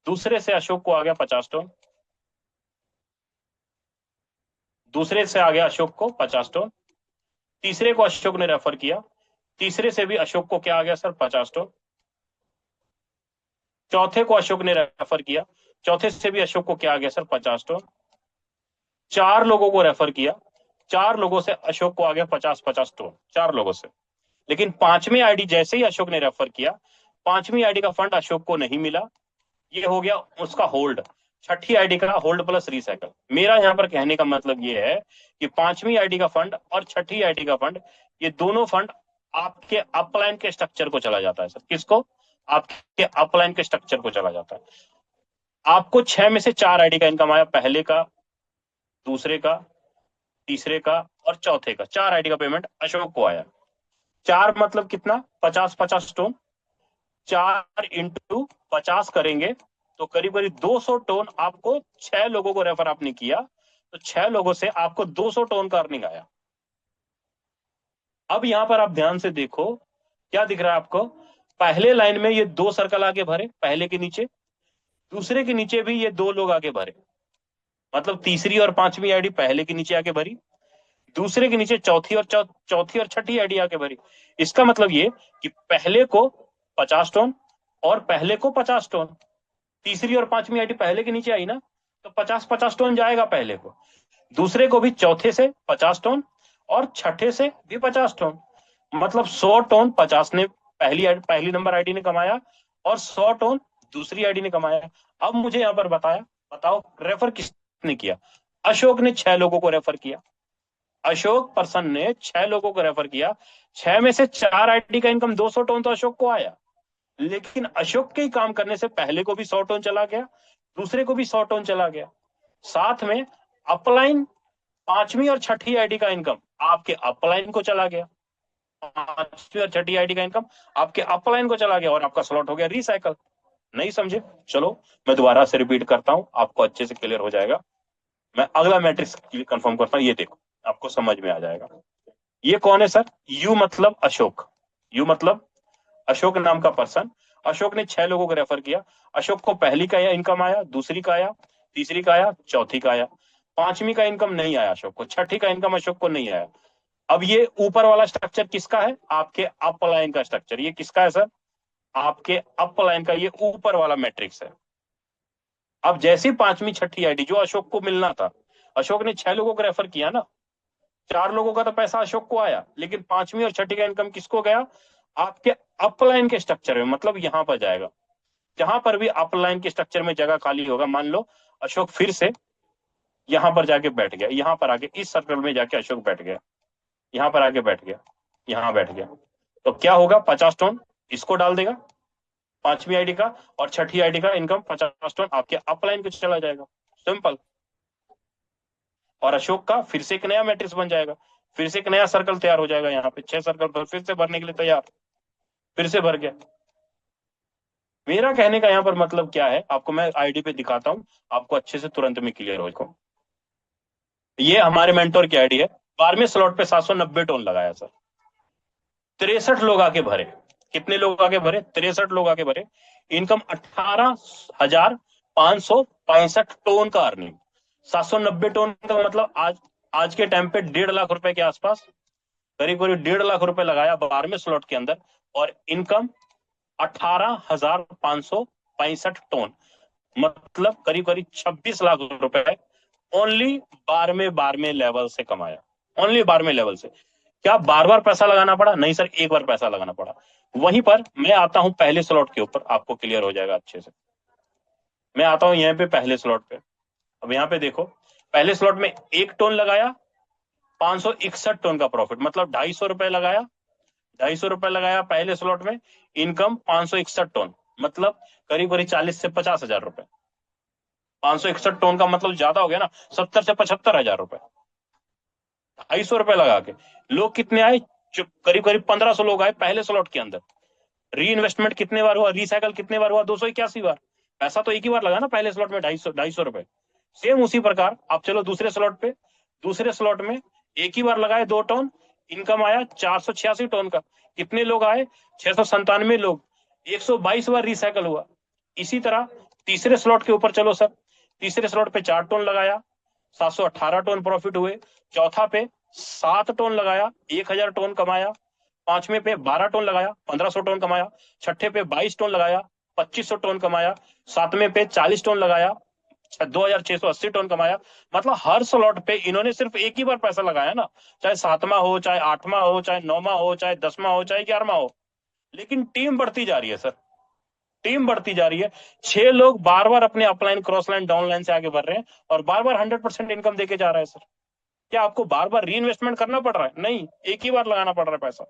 दूसरे से अशोक को आ गया 50 टोन। दूसरे से आ गया अशोक को 50 टोन। तीसरे को अशोक ने रेफर किया, तीसरे से भी अशोक को क्या आ गया सर, 50 टोन। चौथे को अशोक ने रेफर किया, चौथे से भी अशोक को क्या आ गया सर, 50 टोन। 4 लोगों को रेफर किया, 4 लोगों से अशोक को आ गया 50-50 टोन, 4 लोगों से। लेकिन 5वीं आईडी जैसे ही अशोक ने रेफर किया, 5वीं आईडी का फंड अशोक को नहीं मिला, ये हो गया उसका होल्ड। 6ठी आईडी का होल्ड प्लस रिसाइकल। मेरा यहां पर कहने का मतलब ये है कि 5वीं आईडी का फंड और 6ठी आईडी का फंड, ये दोनों फंड आपके अपलाइन के स्ट्रक्चर को चला जाता है सर। किसको? आपके अपलाइन के स्ट्रक्चर को चला जाता है। आपको 6 में से 4 आईडी का इनकम आया, पहले का, दूसरे का, तीसरे का और चौथे का। 4 आईडी का पेमेंट अशोक को आया। 4 मतलब कितना, 50-50 टोन। 4 इंटू 50 करेंगे तो करीब करीब 200 टोन आपको, 6 लोगों को रेफर आपने किया तो 6 लोगों से आपको 200 टोन का अर्निंग आया। अब यहां पर आप ध्यान से देखो, क्या दिख रहा है आपको? पहले लाइन में ये 2 सर्कल आगे भरे, पहले के नीचे, दूसरे के नीचे भी ये 2 लोग आगे भरे। मतलब तीसरी और 5वीं आईडी पहले के नीचे आके भरी, दूसरे के नीचे चौथी और 6ठी आईडी आके भरी। इसका मतलब ये कि पहले को 50 टोन और पहले को 50 टोन। तीसरी और 5वीं आईडी पहले के नीचे आई ना, तो 50-50 टोन जाएगा पहले को। दूसरे को भी चौथे से 50 टोन और छठे से भी 50 टोन। मतलब 100 टोन 50 ने पहली नंबर आईडी ने कमाया और 100 टोन दूसरी आईडी ने कमाया। अब मुझे यहां पर बताओ रेफर किसने किया? अशोक ने 6 लोगों को रेफर किया। अशोक पर्सन ने 6 लोगों को रेफर किया। 6 में से 4 आईडी का इनकम 200 टोन तो अशोक को आया। लेकिन अशोक के ही काम करने से पहले को भी 100 टोन चला गया, दूसरे को भी 100 टोन चला गया। साथ में अपलाइन 5वीं और 6ठी आईडी का इनकम आपके अपलाइन को चला गया। 5वीं और 6ठी आईडी का इनकम आपके अपलाइन को चला गया और आपका स्लॉट हो गया रिसाइकल। नहीं समझे? चलो मैं दोबारा से रिपीट करता हूं, आपको अच्छे से क्लियर हो जाएगा। मैं अगला मैट्रिक्स कंफर्म करता हूं, ये देखो आपको समझ में आ जाएगा। ये कौन है सर? यू मतलब अशोक। यू मतलब अशोक नाम का पर्सन। अशोक ने 6 लोगों को रेफर किया। अशोक को पहली का इनकम आया, दूसरी का आया, तीसरी का आया, चौथी का आया। 5वीं का इनकम नहीं आया अशोक को, 6ठी का इनकम अशोक को नहीं आया। अब ये ऊपर वाला स्ट्रक्चर किसका है? आपके अपलाइन का स्ट्रक्चर। ये किसका है सर? आपके अपलाइन का। ये ऊपर वाला मैट्रिक्स है। अब जैसे 5वीं 6ठी आईडी जो अशोक को मिलना था, अशोक ने 6 लोगों को रेफर किया ना, 4 लोगों का तो पैसा अशोक को आया, लेकिन 5वीं और 6ठी का इनकम किसको गया? आपके अपलाइन के स्ट्रक्चर में। मतलब यहां पर जाएगा। जहां पर भी अपलाइन के स्ट्रक्चर में जगह खाली होगा, मान लो अशोक फिर से यहां पर जाके बैठ गया, यहां पर आके इस सर्कल में जाके अशोक बैठ गया, यहां पर आके बैठ गया, यहां बैठ गया, तो क्या होगा? 50 टोन इसको डाल देगा 5वीं आईडी का, और 6ठी आईडी का इनकम 50 टोन आपके अपलाइन को चला जाएगा। सिंपल। और अशोक का फिर से एक नया मैट्रिक्स बन जाएगा, फिर से एक नया सर्कल तैयार हो जाएगा। यहाँ पे 6 सर्कल फिर से भरने के लिए तैयार, फिर से भर गया। मेरा कहने का यहाँ पर मतलब क्या है, आपको मैं आईडी पे दिखाता हूँ, आपको अच्छे से तुरंत में क्लियर हो। ये हमारे मेंटोर की आईडी है। 12वें स्लॉट पे 790 टोन लगाया सर। 63 लोग आके भरे। कितने लोग आगे भरे? 63 लोग आगे भरे। इनकम 18,565 टोन का अर्निंग। 790 टोन का मतलब आज के टाइम पे 1.5 लाख रुपए के आसपास, करीब करीब 1.5 लाख रुपए लगाया 12वें स्लॉट के अंदर, और इनकम 18,565 टोन, मतलब करीब करीब 26 लाख रुपए ओनली 12वें लेवल से कमाया। ओनली 12वें लेवल से। क्या बार बार पैसा लगाना पड़ा? नहीं सर, एक बार पैसा लगाना पड़ा। वहीं पर मैं आता हूं पहले स्लॉट के ऊपर, आपको क्लियर हो जाएगा अच्छे से। मैं आता हूं यहाँ पे पहले स्लॉट पे। अब यहाँ पे देखो, पहले स्लॉट में 1 टोन लगाया, 561 टोन का प्रॉफिट, मतलब 250 रुपए लगाया, 250 रुपए लगाया पहले स्लॉट में, इनकम 561 टोन, मतलब करीब करीब 40 से 50 हजार रुपए। 561 टोन का मतलब ज्यादा हो गया ना, 70 से 75 हजार रुपए। 250 रुपए लगा के लोग कितने आए, करीब करीब 1500 लोग आए पहले स्लॉट के अंदर। री इन्वेस्टमेंट कितने बार हुआ, रिसाइकल कितने बार हुआ, 281 बार। पैसा तो एक ही बार लगा ना पहले स्लॉट में, 250 रुपए। सेम उसी प्रकार आप चलो दूसरे स्लॉट पे, दूसरे स्लॉट में एक ही बार लगाए 2 टोन, इनकम आया 486 टोन का। कितने लोग आए, 697 लोग, 122 बार रिसाइकल हुआ। इसी तरह तीसरे स्लॉट के ऊपर चलो सर, तीसरे स्लॉट पे 4 टोन लगाया, 718 टोन प्रॉफिट हुए। चौथा पे 7 टोन लगाया, 1000 टोन कमाया। पांचवें पे 12 टोन लगाया, 1500 टोन कमाया। छठे पे 22 टोन लगाया, 2500 टोन कमाया। सातवें पे 40 टोन लगाया, 2680 टोन कमाया। मतलब हर स्लॉट पे इन्होंने सिर्फ एक ही बार पैसा लगाया ना, चाहे 7वां हो, चाहे 8वां हो, चाहे 9वां हो, चाहे 10वां हो, चाहे 11वां हो। लेकिन टीम बढ़ती जा रही है सर, टीम बढ़ती जा रही है। 6 लोग बार बार अपने upline, cross line, down line से आगे बढ़ रहे हैं और बार बार 100% इनकम देके जा रहा है सर। क्या आपको बार बार री इन्वेस्टमेंट करना पड़ रहा है? नहीं, एक ही बार लगाना पड़ रहा है पैसा।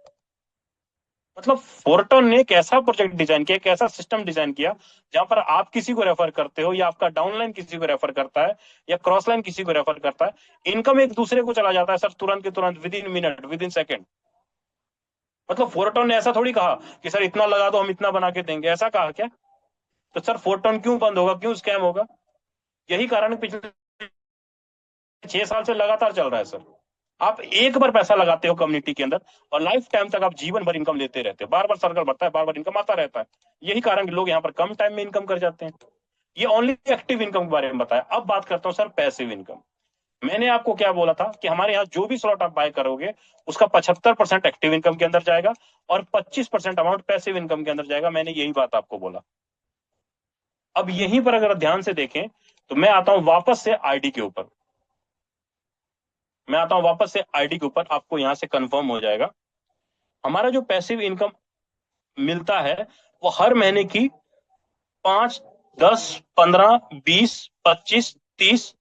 मतलब फोर्टोन ने एक ऐसा प्रोजेक्ट डिजाइन किया, एक ऐसा सिस्टम डिजाइन किया जहां पर आप किसी को रेफर करते हो, या आपका डाउनलाइन किसी को रेफर करता है, या क्रॉस लाइन किसी को रेफर करता है, इनकम एक दूसरे को चला जाता है सर, तुरंत के तुरंत, with in minute, within second. मतलब फोर्टोन ने ऐसा थोड़ी कहा कि सर इतना लगा दो हम इतना बना के देंगे, ऐसा कहा क्या? तो सर फोर्टोन क्यों बंद होगा, क्यों स्कैम होगा? यही कारण पिछले 6 साल से लगातार चल रहा है सर। आप एक बार पैसा लगाते हो कम्युनिटी के अंदर और लाइफ टाइम तक आप जीवन भर इनकम लेते रहते हो, बार बार सर्कल बढ़ता है, बार बार इनकम आता रहता है। यही कारण कि लोग यहाँ पर कम टाइम में इनकम कर जाते हैं। ये ओनली एक्टिव इनकम के बारे में बताया। अब बात करता हूँ सर पैसिव इनकम। मैंने आपको क्या बोला था कि हमारे यहाँ जो भी स्लॉट आप बाय करोगे उसका 75% एक्टिव इनकम के अंदर जाएगा और 25% अमाउंट पैसिव इनकम के अंदर जाएगा। मैंने यही बात आपको बोला। अब यहीं पर अगर ध्यान से देखें तो मैं आता हूं वापस से आईडी के ऊपर, मैं आता हूं वापस से आईडी के ऊपर, आपको यहां से कंफर्म हो जाएगा। हमारा जो पैसिव इनकम मिलता है वो हर महीने की 5, 10, 15, 20, 25, 30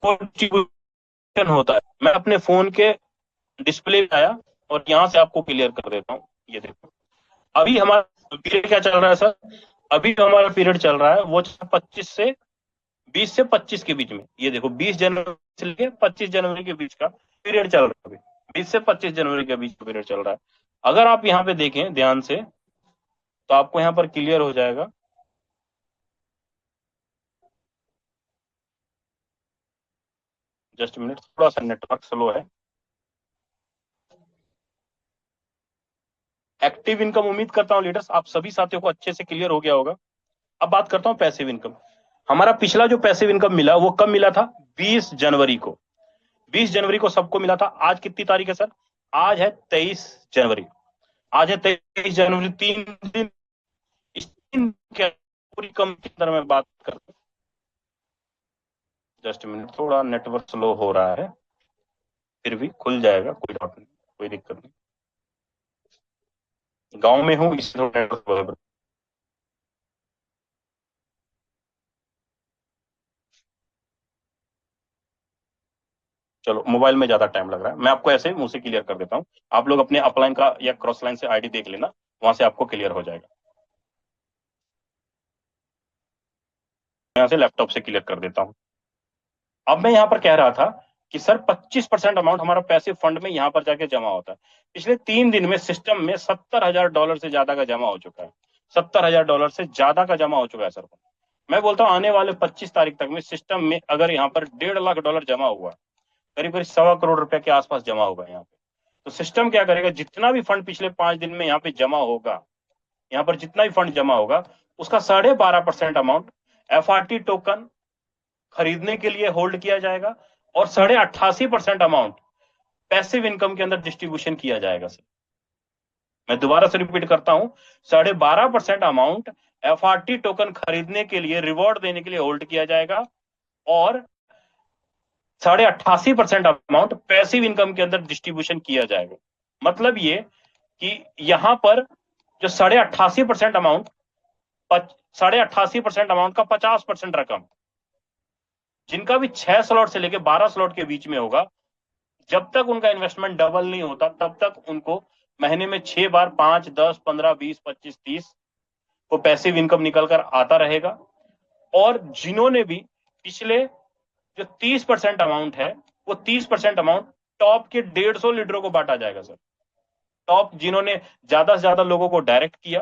कंट्रीब्यूशन होता है। मैं अपने फोन के डिस्प्ले पे आया और यहां से आपको क्लियर कर देता हूं। ये देखो अभी हमारा पीरियड क्या चल रहा है सर, अभी जो हमारा पीरियड चल रहा है वो 25 से 20 से 25 के बीच में। ये देखो 20 जनवरी से लेके 25 जनवरी के बीच का पीरियड चल रहा है। अभी 20 से 25 जनवरी के बीच का पीरियड चल रहा है। अगर आप यहाँ पे देखें ध्यान से तो आपको यहाँ पर क्लियर हो जाएगा। जस्ट मिनट, थोड़ा सा नेटवर्क स्लो है। एक्टिव इनकम, उम्मीद करता हूँ लीडर्स आप सभी साथियों को अच्छे से क्लियर हो गया होगा। अब बात करता हूँ पैसिव इनकम। हमारा पिछला जो पैसिव इनकम मिला वो कब मिला था? 20 जनवरी को। 20 जनवरी को सबको मिला था। आज कितनी तारीख है सर? आज है 23 जनवरी। आज है 23 जनवरी, 3 दिन। इस दिन के पूरी कम के अंदर मैं बात करता हूँ। जस्ट मिनट, थोड़ा नेटवर्क स्लो हो रहा है, फिर भी खुल जाएगा, कोई बात नहीं, कोई दिक्कत नहीं। गांव में हूँ इसलिए नेटवर्क। चलो मोबाइल में ज्यादा टाइम लग रहा है, मैं आपको ऐसे ही मुंह से क्लियर कर देता हूँ। आप लोग अपने अपलाइन का या क्रॉस लाइन से आईडी देख लेना, वहां से आपको क्लियर हो जाएगा। यहाँ से लैपटॉप से क्लियर कर देता हूँ। अब मैं यहाँ पर कह रहा था कि सर 25% अमाउंट हमारा पैसिव फंड में यहाँ पर जाके जमा होता है। पिछले 3 दिन में सिस्टम में $70,000 से ज्यादा का जमा हो चुका है। $70,000 से ज्यादा का जमा हो चुका है सर। मैं बोलता हूँ आने वाले 25 तारीख तक में सिस्टम में अगर यहाँ पर $1.5 लाख जमा हुआ, करीब करीब ₹1.25 करोड़ के आसपास जमा होगा यहाँ पे, तो सिस्टम क्या करेगा, जितना भी फंड पिछले 5 दिन में यहाँ पे जमा होगा, यहाँ पर जितना भी फंड जमा होगा उसका 12.5% अमाउंट FRT टोकन खरीदने के लिए होल्ड किया जाएगा और 88.5% अमाउंट पैसिव इनकम के अंदर डिस्ट्रीब्यूशन किया जाएगा सर। मैं दोबारा से रिपीट करता हूं, 12.5% अमाउंट FRT टोकन खरीदने के लिए, रिवॉर्ड देने के लिए होल्ड किया जाएगा और 88.5% अमाउंट पैसिव इनकम के अंदर डिस्ट्रीब्यूशन किया जाएगा। मतलब ये कि यहां पर जो 88.5% अमाउंट, 88.5% अमाउंट का 50% रकम जिनका भी 6 स्लॉट से लेके 12 स्लॉट के बीच में होगा, जब तक उनका इन्वेस्टमेंट डबल नहीं होता तब तक उनको महीने में 6 बार 5, 10, 15, 20, 25, 30 को पैसिव इनकम निकल कर आता रहेगा। और जिन्होंने भी पिछले जो 30% अमाउंट है, वो 30% अमाउंट टॉप के 150 लीडरों को बांटा जाएगा सर। टॉप जिन्होंने ज्यादा से ज्यादा लोगों को डायरेक्ट किया,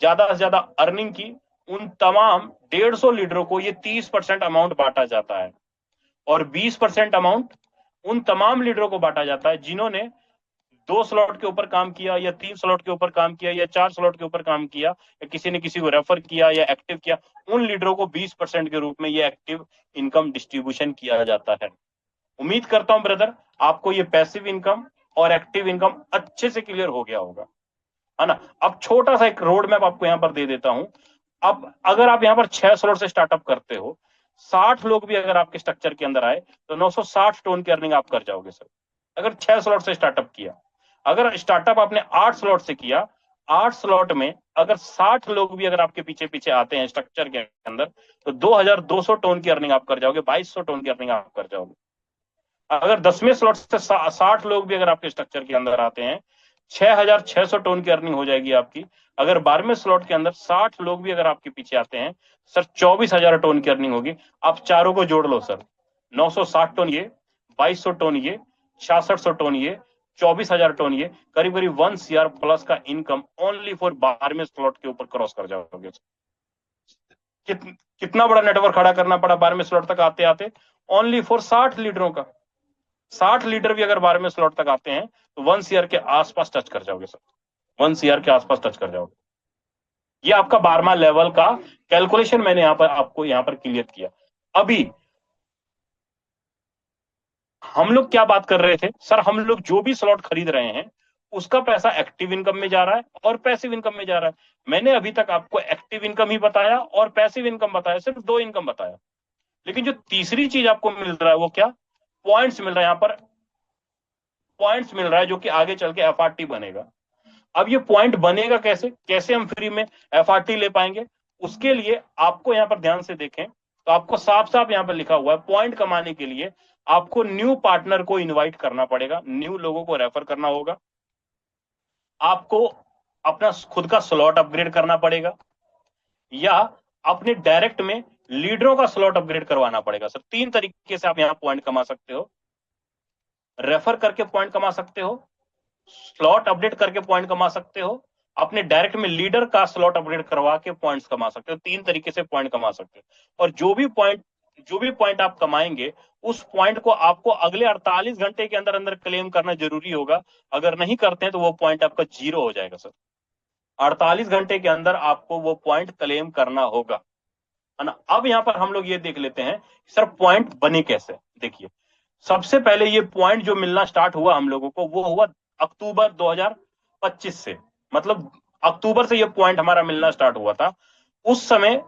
ज्यादा से ज्यादा अर्निंग की, उन तमाम 150 लीडरों को ये 30% अमाउंट बांटा जाता है। और 20% अमाउंट उन तमाम लीडरों को बांटा जाता है जिन्होंने 2 स्लॉट के ऊपर काम किया, या 3 स्लॉट के ऊपर काम किया, या 4 स्लॉट के ऊपर काम किया, या किसी ने किसी को रेफर किया या एक्टिव किया। उन लीडरों को 20% के रूप में ये एक्टिव इनकम डिस्ट्रीब्यूशन किया जाता है। उम्मीद करता हूं ब्रदर आपको ये पैसिव इनकम और एक्टिव इनकम अच्छे से क्लियर हो गया होगा, है ना। अब छोटा सा एक रोड मैप आपको यहाँ पर दे देता हूं। अब अगर आप यहाँ पर 6 स्लॉट से स्टार्टअप करते हो, 60 लोग भी अगर आपके स्ट्रक्चर के अंदर आए तो 960 टोन की अर्निंग आप कर जाओगे सर, अगर 6 स्लॉट से स्टार्टअप किया। अगर स्टार्टअप आपने 8 स्लॉट से किया, 8 स्लॉट में अगर 60 लोग भी अगर आपके पीछे पीछे आते हैं स्ट्रक्चर के अंदर, तो 2200 टोन की अर्निंग आप कर जाओगे, 2200 टोन की अर्निंग आप कर जाओगे। अगर 10वें स्लॉट से 60 लोग भी अगर आपके स्ट्रक्चर के अंदर आते हैं, 6600 टोन की अर्निंग हो जाएगी आपकी। अगर 12वें स्लॉट के अंदर 60 लोग भी अगर आपके पीछे आते हैं सर, 24000 टोन की अर्निंग होगी। आप चारों को जोड़ लो सर, 960 टोन ये, 2200 टोन ये, 6600 टोन ये, 24000 टोन ये, करीब करीब 1 CR प्लस का इनकम ओनली फॉर 12वें स्लॉट के ऊपर क्रॉस कर जाओगे। कितना बड़ा नेटवर्क खड़ा करना पड़ा 12वें स्लॉट तक आते आते, ओनली फॉर 60 लीडरों का। 60 लीडर भी अगर 12वें स्लॉट तक आते हैं तो 1 CR के आसपास टच कर जाओगे सर, 1 CR के आसपास टच कर जाओगे। ये आपका 12वां लेवल का कैलकुलेशन मैंने यहां पर आपको यहां पर क्लियर किया। अभी हम लोग क्या बात कर रहे थे सर, हम लोग जो भी स्लॉट खरीद रहे हैं उसका पैसा एक्टिव इनकम में जा रहा है और पैसिव इनकम में जा रहा है। मैंने अभी तक आपको एक्टिव इनकम ही बताया और पैसिव इनकम बताया, सिर्फ 2 इनकम बताया। लेकिन जो तीसरी चीज आपको मिल रहा है वो क्या, पॉइंट्स मिल रहा है। यहां पर पॉइंट्स मिल रहा है जो कि आगे चल के FRT बनेगा। अब ये पॉइंट बनेगा कैसे, कैसे हम फ्री में FRT ले पाएंगे, उसके लिए आपको यहां पर ध्यान से देखें तो आपको साफ साफ यहां पर लिखा हुआ है, पॉइंट कमाने के लिए आपको न्यू पार्टनर को इनवाइट करना पड़ेगा, न्यू लोगों को रेफर करना होगा, आपको अपना खुद का स्लॉट अपग्रेड करना पड़ेगा, या अपने डायरेक्ट में लीडरों का स्लॉट अपग्रेड करवाना पड़ेगा। सर 3 तरीके से आप यहां पॉइंट कमा सकते हो, रेफर करके पॉइंट कमा सकते हो, स्लॉट अपडेट करके पॉइंट कमा सकते हो, अपने डायरेक्ट में लीडर का स्लॉट अपडेट करवा के पॉइंट्स कमा सकते हो। 3 तरीके से पॉइंट कमा सकते हो। और जो भी पॉइंट आप कमाएंगे उस पॉइंट को आपको अगले 48 घंटे के अंदर अंदर क्लेम करना जरूरी होगा। अगर नहीं करते हैं तो वो पॉइंट आपका 0 हो जाएगा सर। 48 घंटे के अंदर आपको वो पॉइंट क्लेम करना होगा, है ना। अब यहां पर हम लोग ये देख लेते हैं सर पॉइंट बने कैसे। देखिए सबसे पहले ये पॉइंट जो मिलना स्टार्ट हुआ हम लोगों को वो हुआ अक्टूबर 2025 से, मतलब अक्टूबर से ये पॉइंट हमारा मिलना स्टार्ट हुआ था। उस समय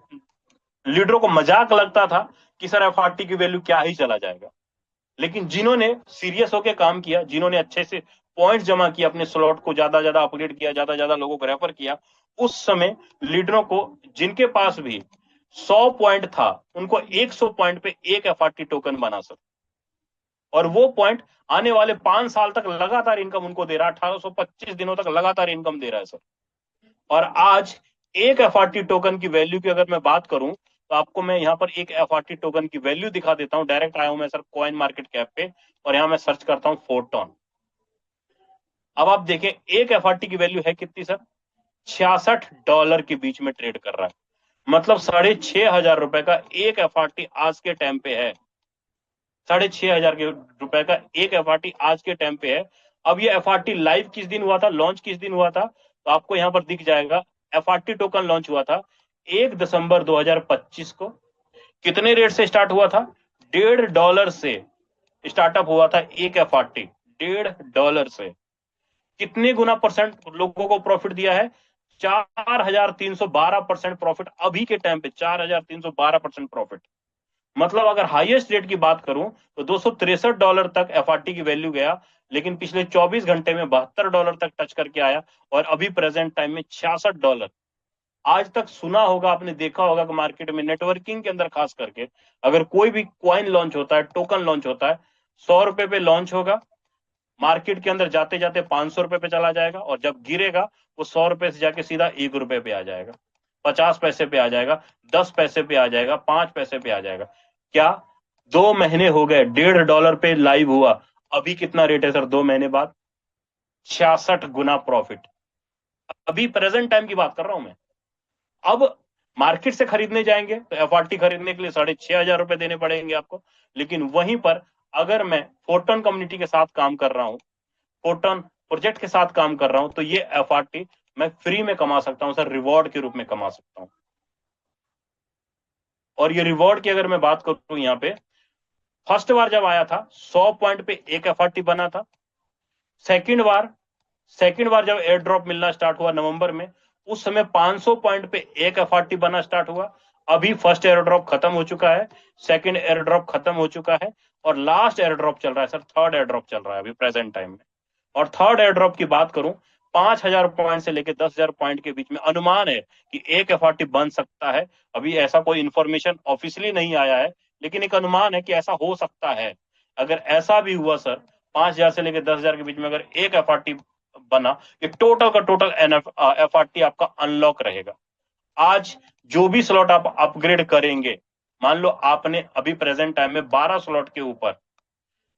लीडरों को मजाक लगता था कि सर FRT की वैल्यू क्या ही चला जाएगा। लेकिन जिन्होंने सीरियस होकर काम किया, जिन्होंने अच्छे से पॉइंट जमा किया, अपने स्लॉट को ज्यादा अपग्रेड किया, ज्यादा लोगों को रेफर किया, उस समय लीडरों को जिनके पास भी 100 पॉइंट था उनको 100 पॉइंट पे 1 FRT टोकन बना सर। और वो पॉइंट आने वाले 5 साल तक लगातार इनकम उनको दे रहा है, 1825 दिनों तक लगातार इनकम दे रहा है सर। और आज 1 FRT टोकन की वैल्यू की अगर मैं बात करूं तो आपको मैं यहां पर 1 FRT टोकन की वैल्यू दिखा देता हूं। डायरेक्ट आया हूं मैं सर कॉइन मार्केट कैप पे और यहां मैं सर्च करता हूं फोर्टोन। अब आप देखें 1 FRT की वैल्यू है कितनी सर, $66 के बीच में ट्रेड कर रहा है। मतलब 6500 रुपए का 1 FRT आज के टाइम पे है। 6500 रुपए का 1 FRT आज के टाइम पे है। अब ये FRT लाइव किस दिन हुआ था, लॉन्च किस दिन हुआ था, तो आपको यहां पर दिख जाएगा। FRT टोकन लॉन्च हुआ था 1 दिसंबर 2025 को। कितने रेट से स्टार्ट हुआ था, $1.5 से स्टार्टअप हुआ था 1 FRT, $1.5 से। कितने गुना परसेंट लोगों को प्रॉफिट दिया है, 4312% प्रॉफिट अभी के टाइम पे, 4312% प्रॉफिट। मतलब अगर हाईएस्ट रेट की बात करूं तो $263 तक FRT की वैल्यू गया, लेकिन पिछले 24 घंटे में $72 तक टच करके आया और अभी प्रेजेंट टाइम में $66। आज तक सुना होगा, आपने देखा होगा कि मार्केट में नेटवर्किंग के अंदर खास करके अगर कोई भी कॉइन लॉन्च होता है, टोकन लॉन्च होता है, 100 रुपए पे लॉन्च होगा, मार्केट के अंदर जाते जाते 500 रुपए पे चला जाएगा, और जब गिरेगा वो 100 रुपए से जाके सीधा 1 रुपए पे आ जाएगा, 50 पैसे पे आ जाएगा, 10 पैसे पे आ जाएगा, 5 पैसे पे आ जाएगा। क्या 2 महीने हो गए, $1.5 पे लाइव हुआ, अभी कितना रेट है सर 2 महीने बाद? 66 गुना प्रॉफिट। अभी प्रेजेंट टाइम की बात कर रहा हूं मैं। अब मार्केट से खरीदने जाएंगे तो एफआरटी खरीदने के लिए 6,500 रुपए देने पड़ेंगे आपको, लेकिन वहीं पर अगर मैं फोटोन कम्युनिटी के साथ काम कर रहा हूं, फोटोन प्रोजेक्ट के साथ काम कर रहा हूं, तो ये एफआरटी मैं फ्री में कमा सकता हूं सर, रिवॉर्ड के रूप में कमा सकता हूं। और ये रिवॉर्ड की अगर मैं बात करूं, यहाँ पे फर्स्ट बार जब आया था 100 पॉइंट पे एक एफआरटी बना था। सेकंड बार जब एयर ड्रॉप मिलना स्टार्ट हुआ नवंबर में, उस समय 500 पॉइंट पे एक एफआरटी बनना स्टार्ट हुआ। अभी फर्स्ट एयर ड्रॉप खत्म हो चुका है, सेकंड एयर ड्रॉप खत्म हो चुका है, और लास्ट एयर ड्रॉप चल रहा है सर, थर्ड एयर ड्रॉप चल रहा है अभी प्रेजेंट टाइम में। और थर्ड एयर ड्रॉप की बात करूं, 5,000 पॉइंट से लेकर 10,000 पॉइंट के बीच में अनुमान है कि एक एफआरटी बन सकता है। अभी ऐसा कोई इंफॉर्मेशन ऑफिशियली नहीं आया है, लेकिन एक अनुमान है कि ऐसा हो सकता है। अगर ऐसा भी हुआ सर, 5,000 से लेकर 10,000 के बीच में अगर एक एफआरटी बना, ये टोटल का टोटल एफआरटी आपका अनलॉक रहेगा। आज जो भी स्लॉट आप अपग्रेड करेंगे, मान लो आपने अभी प्रेजेंट टाइम में 12 स्लॉट के ऊपर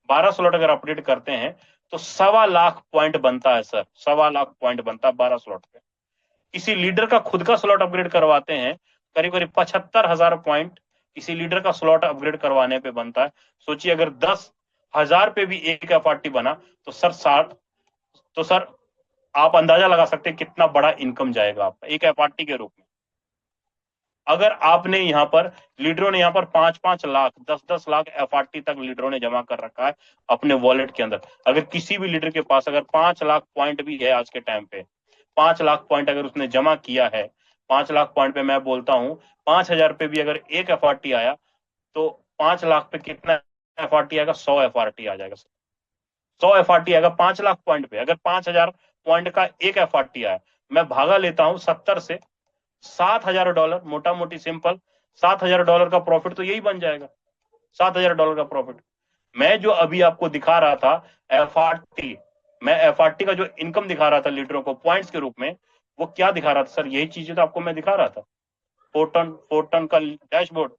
12 स्लॉट अगर अपग्रेड करते हैं तो 1.25 पॉइंट बनता है सर, 1.25 पॉइंट बनता है 12 स्लॉट पे। किसी लीडर का खुद का स्लॉट अपग्रेड करवाते हैं, करीब करीब 75,000 पॉइंट किसी लीडर का स्लॉट अपग्रेड करवाने पे बनता है। सोचिए अगर 10,000 पे भी एक एफआरटी बना तो सर आप अंदाजा लगा सकते हैं कितना बड़ा इनकम जाएगा आपका एक एफआरटी के रूप में। अगर आपने यहाँ पर लीडरों ने यहाँ पर 5-5 लाख 10-10 लाख एफआरटी तक लीडरों ने जमा कर रखा है अपने वॉलेट के अंदर। अगर किसी भी लीडर के पास अगर 5 लाख पॉइंट भी है आज के टाइम पे, 5 लाख पॉइंट अगर उसने जमा किया है, 5 लाख पॉइंट पे मैं बोलता हूं 5,000 पे भी अगर एक एफआरटी आया तो 5 लाख पे कितना एफआरटी आएगा? 100 एफआरटी आ जाएगा सर। 100 एफआरटी आएगा 5 लाख पॉइंट पे। अगर 5,000 पॉइंट का एक एफआरटी आया, मैं भागा लेता हूं 70 से, $7,000, मोटा मोटी सिंपल $7,000 का प्रॉफिट तो यही बन जाएगा, $7,000 का प्रॉफिट। मैं जो अभी आपको दिखा रहा था एफआरटी, मैं एफआरटी का जो इनकम दिखा रहा था लीडरों को पॉइंट्स के रूप में, वो क्या दिखा रहा था सर? यही चीजें तो आपको मैं दिखा रहा था, फोर्टन का डैशबोर्ड।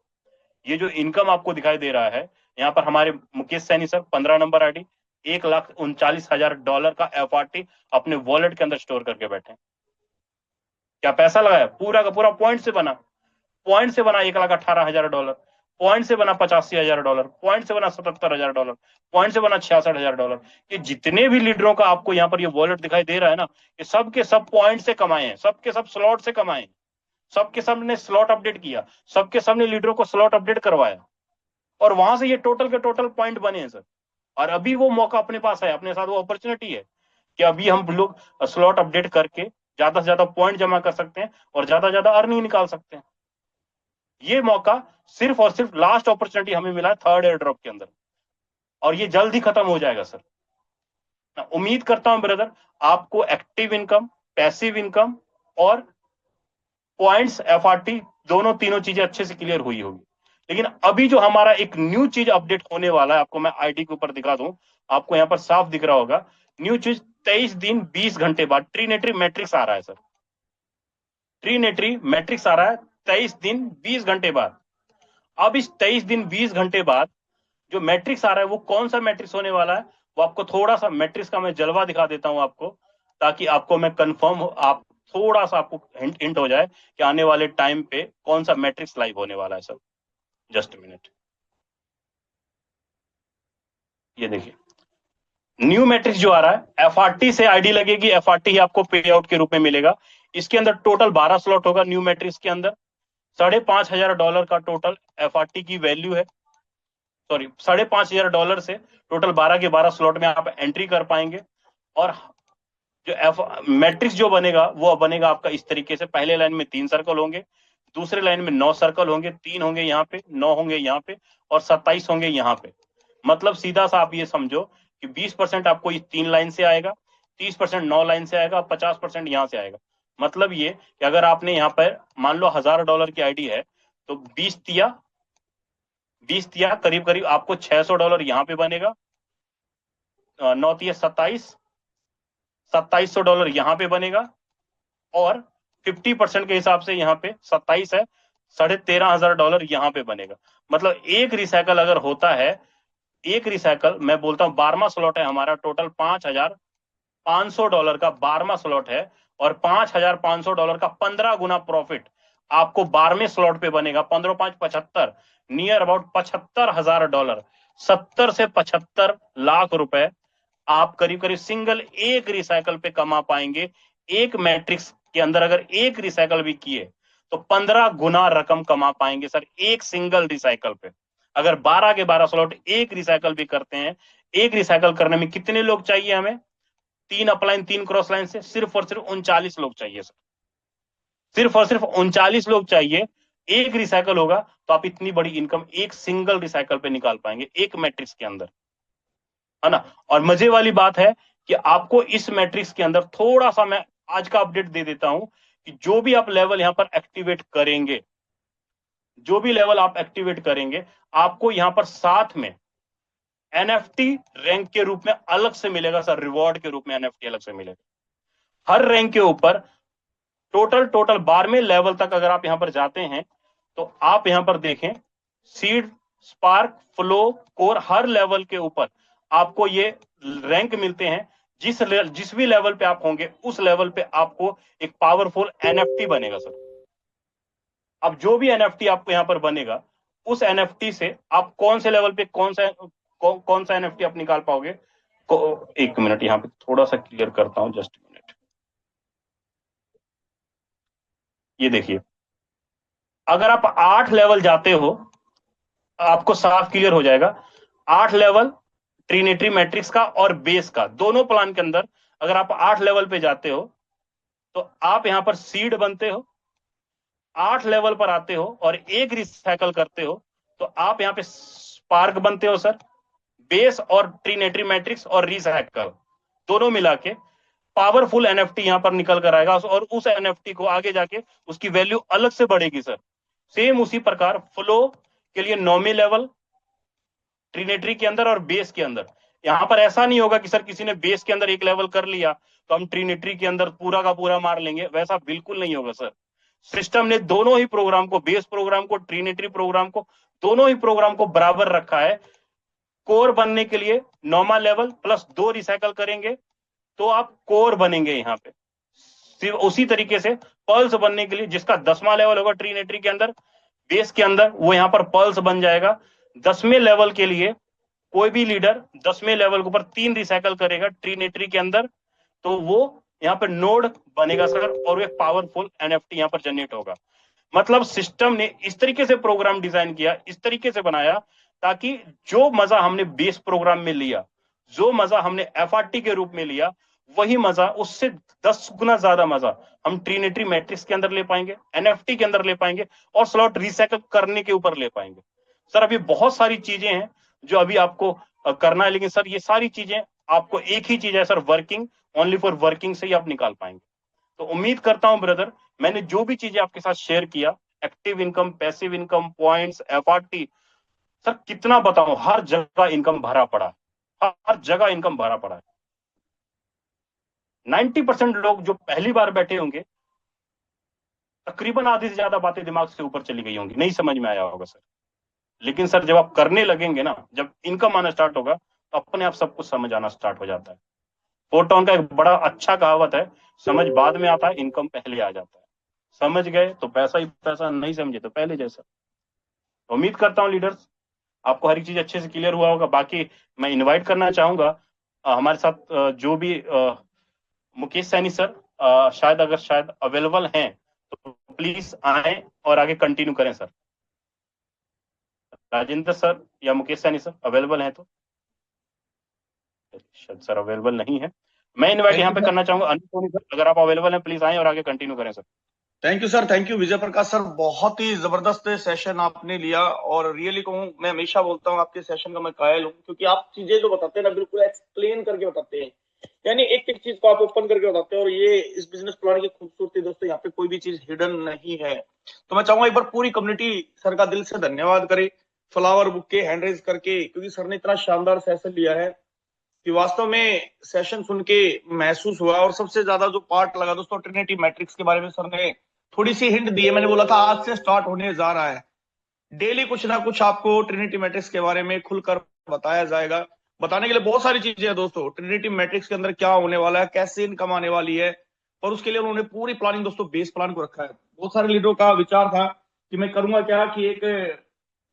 ये जो इनकम आपको दिखाई दे रहा है, यहाँ पर हमारे Mukesh Saini sir 15 number ID $1,39,000 का एफआरटी अपने वॉलेट के अंदर स्टोर करके बैठे। क्या पैसा लगाया? पूरा का पूरा पॉइंट से बना, $1,18,000, पॉइंट से बना $85,000, पॉइंट से बना $77,000, पॉइंट से बना $66,000। ये जितने भी लीडरों का आपको यहाँ पर ये वॉलेट दिखाई दे रहा है ना, ये सब के सब पॉइंट से कमाए हैं, सबके सब स्लॉट से कमाए हैं, सबके सब ने स्लॉट अपडेट किया, सबके सब ने लीडरों को स्लॉट अपडेट करवाया, और वहां से ये टोटल के टोटल पॉइंट बने हैं सर। और अभी वो मौका अपने पास है, अपने साथ वो अपॉर्चुनिटी है कि अभी हम लोग स्लॉट अपडेट करके ज्यादा से ज्यादा पॉइंट जमा कर सकते हैं और ज्यादा से ज्यादा अर्निंग निकाल सकते हैं। ये मौका सिर्फ और सिर्फ लास्ट अपॉर्चुनिटी हमें मिला है थर्ड एयर ड्रॉप के अंदर, और ये जल्द ही खत्म हो जाएगा सर। मैं उम्मीद करता हूं ब्रदर आपको एक्टिव इनकम, पैसिव इनकम और पॉइंट्स एफआरटी दोनों तीनों चीजें अच्छे से क्लियर हुई होगी। लेकिन अभी जो हमारा एक न्यू चीज अपडेट होने वाला है, आपको मैं आईडी के ऊपर दिखा दूं, आपको यहाँ पर साफ दिख रहा होगा न्यू चीज। 23 दिन 20 घंटे बाद ट्रीनेट्री मैट्रिक्स आ रहा है सर, ट्रीनेट्री मैट्रिक्स आ रहा है 23 दिन 20 घंटे बाद। अब इस 23 दिन 20 घंटे बाद जो मैट्रिक्स आ रहा है वो कौन सा मैट्रिक्स होने वाला है, वो आपको थोड़ा सा मैट्रिक्स का मैं जलवा दिखा देता हूं आपको, ताकि आपको मैं कंफर्म आप थोड़ा सा आपको हिंट हो जाए कि आने वाले टाइम पे कौन सा मैट्रिक्स लाइव होने वाला है सर। जस्ट मिनट, ये देखिए न्यू मैट्रिक्स जो आ रहा है, एफआरटी से आईडी लगेगी, एफआरटी ही आपको पे आउट के रूप में मिलेगा। इसके अंदर टोटल 12 स्लॉट होगा न्यू मैट्रिक्स के अंदर। $5,500 का टोटल एफआरटी की वैल्यू है, सॉरी $5,500 से टोटल 12 के 12 स्लॉट में आप एंट्री कर पाएंगे। और जो मैट्रिक्स जो बनेगा वो बनेगा आपका इस तरीके से, पहले लाइन में 3 सर्कल होंगे, दूसरे लाइन में 9 सर्कल होंगे, 3 होंगे यहाँ पे, 9 होंगे यहाँ पे और 27 होंगे यहाँ पे। मतलब सीधा सा आप ये समझो कि 20% आपको इस 3 लाइन से आएगा, 30% 9 लाइन से आएगा, 50% यहाँ से आएगा। मतलब ये कि अगर आपने यहाँ पर मान लो $1000 की आईडी है, तो 20 तिया करीब करीब आपको $600 यहाँ पे बनेगा, 9 तिया 27, $2700 यहाँ पे बनेगा, और 50% के हिसाब से यहाँ पे 27 है, $13,500 यहाँ पे बनेगा। मतलब एक रिसाइकल अगर होता है, एक रिसाइकल, मैं बोलता हूँ 12वां स्लॉट है हमारा, टोटल $5,500 का 12वां स्लॉट है, और $5,500 का 15 गुना प्रॉफिट आपको 12वें स्लॉट पे बनेगा। 15 5 75, नियर अबाउट $75,000, 70 से 75 लाख रुपए आप करीब करीब सिंगल एक रिसाइकल पे कमा पाएंगे। एक मैट्रिक्स के अंदर अगर एक रिसाइकल भी किए तो 15 गुना रकम कमा पाएंगे सर, एक सिंगल रिसाइकल पे। अगर 12 के 12 स्लॉट एक रिसाइकल भी करते हैं, एक रिसाइकल करने में कितने लोग चाहिए हमें? 3 अपलाइन 3 क्रॉस लाइन से सिर्फ और सिर्फ 39 लोग चाहिए सर, सिर्फ और सिर्फ 39 लोग चाहिए। एक रिसाइकल होगा तो आप इतनी बड़ी इनकम एक सिंगल रिसाइकल पे निकाल पाएंगे, एक मैट्रिक्स के अंदर, है ना। और मजे वाली बात है कि आपको इस मैट्रिक्स के अंदर थोड़ा सा मैं आज का अपडेट दे देता हूं कि जो भी आप लेवल यहां पर एक्टिवेट करेंगे, जो भी लेवल आप एक्टिवेट करेंगे, आपको यहां पर साथ में एनएफटी रैंक के रूप में अलग से मिलेगा सर, रिवॉर्ड के रूप में एनएफटी अलग से मिलेगा। हर रैंक के ऊपर टोटल 12वें लेवल तक अगर आप यहां पर जाते हैं तो आप यहां पर देखें, सीड, स्पार्क, फ्लो, कोर, हर लेवल के ऊपर आपको ये रैंक मिलते हैं। जिस भी लेवल पे आप होंगे उस लेवल पे आपको एक पावरफुल एनएफटी बनेगा सर। अब जो भी एनएफटी आपको यहां पर बनेगा, उस एनएफटी से आप कौन से लेवल पे कौन सा एनएफटी आप निकाल पाओगे। एक मिनट यहां पे थोड़ा सा क्लियर करता हूं, जस्ट मिनट। ये देखिए, अगर आप 8 लेवल जाते हो, आपको साफ क्लियर हो जाएगा। 8 लेवल ट्रिनिटी मैट्रिक्स का और बेस का, दोनों प्लान के अंदर अगर आप 8 लेवल पे जाते हो तो आप यहां पर सीड बनते हो, 8 लेवल पर आते हो और एक रिसाइकल करते हो तो आप यहां पे स्पार्क बनते हो सर। बेस और ट्रिनेटरी मैट्रिक्स और रिसाइकल दोनों मिला के पावरफुल एनएफटी यहां पर निकल कर आएगा, और उस एनएफटी को आगे जाके उसकी वैल्यू अलग से बढ़ेगी सर। सेम उसी प्रकार फ्लो के लिए 9वें लेवल ट्रिनेटरी के अंदर और बेस के अंदर। यहां पर ऐसा नहीं होगा कि सर किसी ने बेस के अंदर एक लेवल कर लिया तो हम ट्रिनेटरी के अंदर पूरा का पूरा मार लेंगे, वैसा बिल्कुल नहीं होगा सर। सिस्टम ने दोनों ही प्रोग्राम को, बेस प्रोग्राम को, ट्रिनेटरी प्रोग्राम को, दोनों ही प्रोग्राम को बराबर रखा है। कोर बनने के लिए 9वां लेवल प्लस 2 रिसाइकल करेंगे तो आप कोर बनेंगे यहां पे। सिर्फ उसी तरीके से पल्स बनने के लिए जिसका 10वां लेवल होगा ट्रिनेटरी के अंदर, बेस के अंदर, वो यहां पर पल्स बन जाएगा। 10वें लेवल के लिए कोई भी लीडर 10वें लेवल के ऊपर 3 रिसाइकल करेगा ट्रिनेटरी के अंदर तो वो यहाँ पर नोड बनेगा सर, और एक पावरफुल एनएफटी यहाँ पर जनरेट होगा। मतलब सिस्टम ने इस तरीके से प्रोग्राम डिजाइन किया, इस तरीके से बनाया ताकि जो मजा हमने बेस प्रोग्राम में लिया, जो मजा हमने एफआरटी के रूप में लिया, वही मजा, उससे 10 गुना ज्यादा मजा हम ट्रिनेटरी मैट्रिक्स के अंदर ले पाएंगे, एनएफटी के अंदर ले पाएंगे, और स्लॉट रिसाइकल करने के ऊपर ले पाएंगे। सर अभी बहुत सारी चीजें हैं जो अभी आपको करना है, लेकिन सर ये सारी चीजें आपको एक ही चीज है sir, working, only for working से ही आप निकाल पाएंगे। तो उम्मीद करता हूं ब्रदर, मैंने जो भी चीजें आपके साथ शेयर किया, active income, passive income, points, FRT, sir कितना बताऊं, हर जगह इनकम भरा पड़ा है, हर जगह इनकम भरा पड़ा है। 90% लोग जो पहली बार बैठे होंगे, तकरीबन आधी से ज्यादा बातें दिमाग से ऊपर चली गई होंगी, नहीं समझ में आया होगा सर। लेकिन सर जब आप करने लगेंगे ना, जब इनकम आना स्टार्ट होगा तो अपने आप सब कुछ समझ आना स्टार्ट हो जाता है। फोर्टोन का एक बड़ा अच्छा कहावत है, समझ बाद में आता है, इनकम पहले आ जाता है। समझ गए तो पैसा ही पैसा, नहीं समझे तो पहले जैसा। उम्मीद करता हूँ लीडर्स आपको हर एक चीज अच्छे से क्लियर हुआ होगा। बाकी मैं इनवाइट करना चाहूंगा हमारे साथ जो भी मुकेश सैनी सर शायद अवेलेबल हैं तो प्लीज आए और आगे कंटिन्यू करें सर। राजेंद्र सर या मुकेश सैनी सर अवेलेबल हैं तो, शायद सर अवेलेबल नहीं है। मैं इनवाइट यहाँ पे करना चाहूंगा अनिल सर, अगर आप अवेलेबल हैं प्लीज आए और आगे कंटिन्यू करें sir. Thank you sir, thank you Vijay Prakash sir, बहुत ही जबरदस्त सेशन आपने लिया। और रियली कहूँ, मैं हमेशा बोलता हूँ आपके सेशन का मैं कायल हूँ, क्योंकि आप चीजें जो बताते हैं ना बिल्कुल एक्सप्लेन करके बताते हैं। यानी एक एक चीज को आप ओपन करके बताते हैं, और ये इस बिजनेस प्लान की खूबसूरती दोस्तों, यहाँ पे कोई भी चीज हिडन नहीं है। तो मैं चाहूंगा एक बार पूरी कम्युनिटी सर का दिल से धन्यवाद करे, फ्लावर बुके हैंड रेज करके, क्योंकि सर ने इतना शानदार सेशन लिया है कि वास्तव में सेशन सुन के महसूस हुआ। और सबसे ज्यादा जो पार्ट लगा दोस्तों, ट्रिनिटी मैट्रिक्स के बारे में सर ने थोड़ी सी हिंट दी है। मैंने बोला था आज से स्टार्ट होने जा रहा है, डेली कुछ ना कुछ आपको ट्रिनिटी मैट्रिक्स के बारे में खुलकर बताया जाएगा। बताने के लिए बहुत सारी चीजें हैं दोस्तों, ट्रिनिटी मैट्रिक्स के अंदर क्या होने वाला है, कैसे इनकम आने वाली है, और उसके लिए उन्होंने पूरी प्लानिंग दोस्तों बेस प्लान को रखा है। बहुत सारे लीडरों का विचार था कि मैं करूंगा क्या, कि एक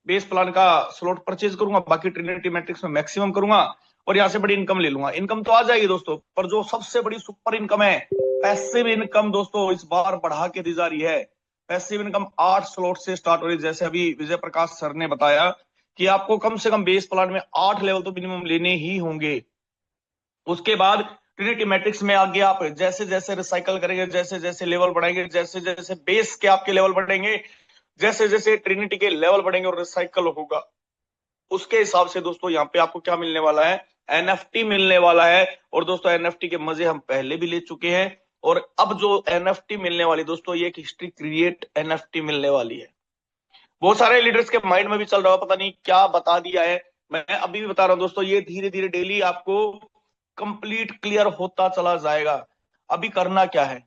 बेस प्लान का स्लॉट परचेज करूंगा, बाकी ट्रिनिटी मैट्रिक्स में मैक्सिमम करूंगा और यहाँ से बड़ी इनकम ले लूंगा। इनकम तो आ जाएगी दोस्तों, पर जो सबसे बड़ी सुपर इनकम है, पैसिव इनकम दोस्तों, इस बार बढ़ा के दी जा रही है। पैसिव इनकम 8 स्लॉट से स्टार्ट हो रही है। जैसे अभी विजय प्रकाश सर ने बताया कि आपको कम से कम बेस प्लान में 8 लेवल तो मिनिमम लेने ही होंगे। उसके बाद ट्रिनिटी मैट्रिक्स में आगे आप जैसे जैसे रिसाइकल करेंगे, जैसे जैसे लेवल बढ़ाएंगे, जैसे जैसे बेस के आपके लेवल बढ़ेंगे, जैसे जैसे ट्रिनिटी के लेवल बढ़ेंगे और रिसाइकल होगा, उसके हिसाब से दोस्तों यहाँ पे आपको क्या मिलने वाला है, एनएफटी मिलने वाला है। और दोस्तों एनएफटी के मजे हम पहले भी ले चुके हैं, और अब जो एनएफटी मिलने वाली दोस्तों, ये एक हिस्ट्री क्रिएट एनएफटी मिलने वाली है। बहुत सारे लीडर्स के माइंड में भी चल रहा है, पता नहीं क्या बता दिया है। मैं अभी भी बता रहा हूं दोस्तों, ये धीरे धीरे डेली आपको कंप्लीट क्लियर होता चला जाएगा। अभी करना क्या है,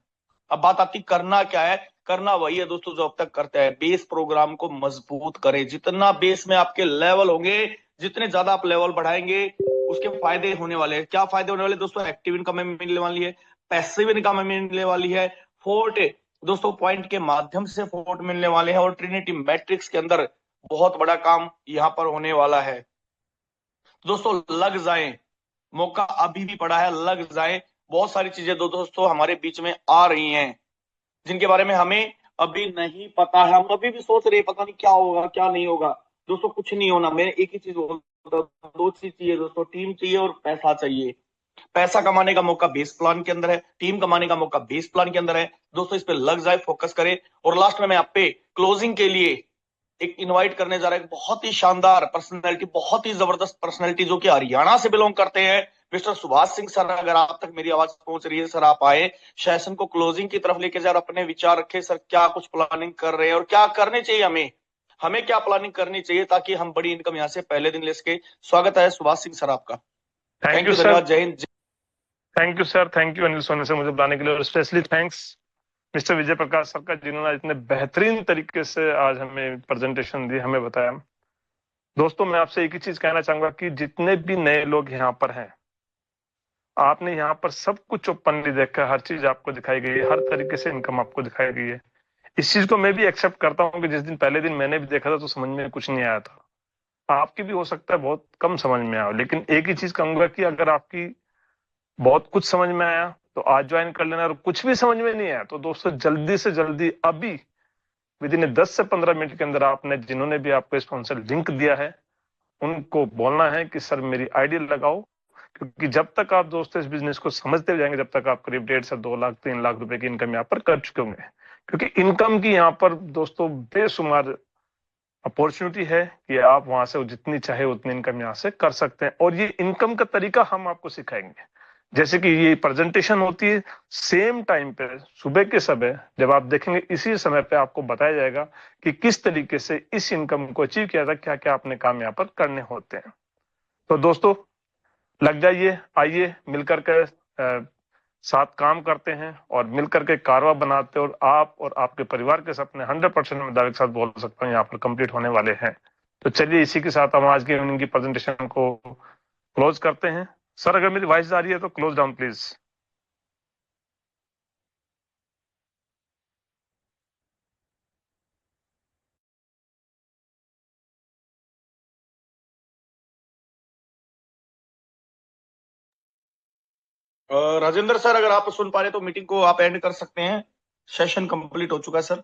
अब बात आती करना क्या है। करना वही है दोस्तों जो अब तक करते हैं, बेस प्रोग्राम को मजबूत करें। जितना बेस में आपके लेवल होंगे, जितने ज्यादा आप लेवल बढ़ाएंगे, उसके फायदे होने वाले हैं। क्या फायदे होने वाले दोस्तों, एक्टिव इनकम में मिलने वाली है, पैसिव इनकम में मिलने वाली है, फोर्ट दोस्तों पॉइंट के माध्यम से फोर्ट मिलने वाले हैं, और ट्रिनिटी मैट्रिक्स के अंदर बहुत बड़ा काम यहां पर होने वाला है। दोस्तों लग जाएं, मौका अभी भी पड़ा है, लग जाएं। बहुत सारी चीजें दोस्तों हमारे बीच में आ रही हैं, जिनके बारे में हमें अभी नहीं पता है। हम अभी भी सोच रहे हैं पता नहीं क्या होगा क्या नहीं होगा। दोस्तों कुछ नहीं होना, मैं एक ही चीज बोलता हूं, दो चीज चाहिए दोस्तों, टीम चाहिए और पैसा चाहिए। पैसा कमाने का मौका बेस प्लान के अंदर है, टीम कमाने का मौका बेस प्लान के अंदर है। दोस्तों इस पे लग जाए, फोकस करें। और लास्ट में मैं आप पे क्लोजिंग के लिए एक इनवाइट करने जा रहा है, बहुत ही शानदार पर्सनैलिटी, बहुत ही जबरदस्त पर्सनैलिटी, जो कि हरियाणा से बिलोंग करते हैं, मिस्टर सुभाष सिंह सर। अगर आप तक मेरी आवाज पहुंच रही है सर, आप आए, सेशन को क्लोजिंग की तरफ लेके जाए और अपने विचार रखे सर, क्या कुछ प्लानिंग कर रहे हैं और क्या करने चाहिए हमें, हमें क्या प्लानिंग करनी चाहिए ताकि हम बड़ी इनकम यहाँ से पहले दिन ले सके। स्वागत है सुभाष सिंह सर आपका। Thank you sir. धन्यवाद, जय हिंद। Thank you sir, thank you Anil Soni sir मुझे बुलाने के लिए, और specially thanks mister Vijay Prakash sir का, जिन्होंने इतने बेहतरीन तरीके से आज हमें प्रेजेंटेशन दी, हमें बताया। दोस्तों मैं आपसे एक ही चीज कहना चाहूंगा कि जितने भी नए लोग यहाँ पर हैं, आपने यहाँ पर सब कुछ ओपनली देखा, हर चीज आपको दिखाई गई है, हर तरीके से इनकम आपको दिखाई गई है। इस चीज को मैं भी एक्सेप्ट करता हूँ कि जिस दिन पहले दिन मैंने भी देखा था तो समझ में कुछ नहीं आया था, आपकी भी हो सकता है बहुत कम समझ में आया, लेकिन एक ही चीज कहूंगा कि अगर आपकी बहुत कुछ समझ में आया तो आज ज्वाइन कर लेना, और कुछ भी समझ में नहीं आया तो दोस्तों जल्दी से जल्दी अभी विद इन 10 से 15 मिनट के अंदर आपने जिन्होंने भी आपको स्पॉन्सर लिंक दिया है उनको बोलना है कि सर मेरी आईडी लगाओ, क्योंकि जब तक आप दोस्तों इस बिजनेस को समझते हुए जाएंगे, जब तक आप करीब 1.5 से 2 लाख 3 लाख रुपए की इनकम यहाँ पर कर चुके होंगे। क्योंकि इनकम की यहाँ पर दोस्तों बेशुमार अपॉर्चुनिटी है कि आप वहां से जितनी चाहे उतनी इनकम यहाँ से कर सकते हैं, और ये इनकम का तरीका हम आपको सिखाएंगे। जैसे कि ये प्रेजेंटेशन होती है सेम टाइम पे सुबह के समय, जब आप देखेंगे इसी समय पे आपको बताया जाएगा कि किस तरीके से इस इनकम को अचीव किया था, क्या क्या अपने काम यहाँ पर करने होते हैं। तो दोस्तों लग जाइए, आइए मिलकर के साथ काम करते हैं और मिलकर के कारवा बनाते हैं, और आप और आपके परिवार के सपने 100% में दावे के साथ बोल सकता हूँ यहाँ पर कंप्लीट होने वाले हैं। तो चलिए इसी के साथ हम आज की इवनिंग की प्रेजेंटेशन को क्लोज करते हैं। सर अगर मेरी वॉइस आ रही है तो close down please. Rajendra sir अगर आप सुन पा रहे तो मीटिंग को आप एंड कर सकते हैं, सेशन कंप्लीट हो चुका है सर।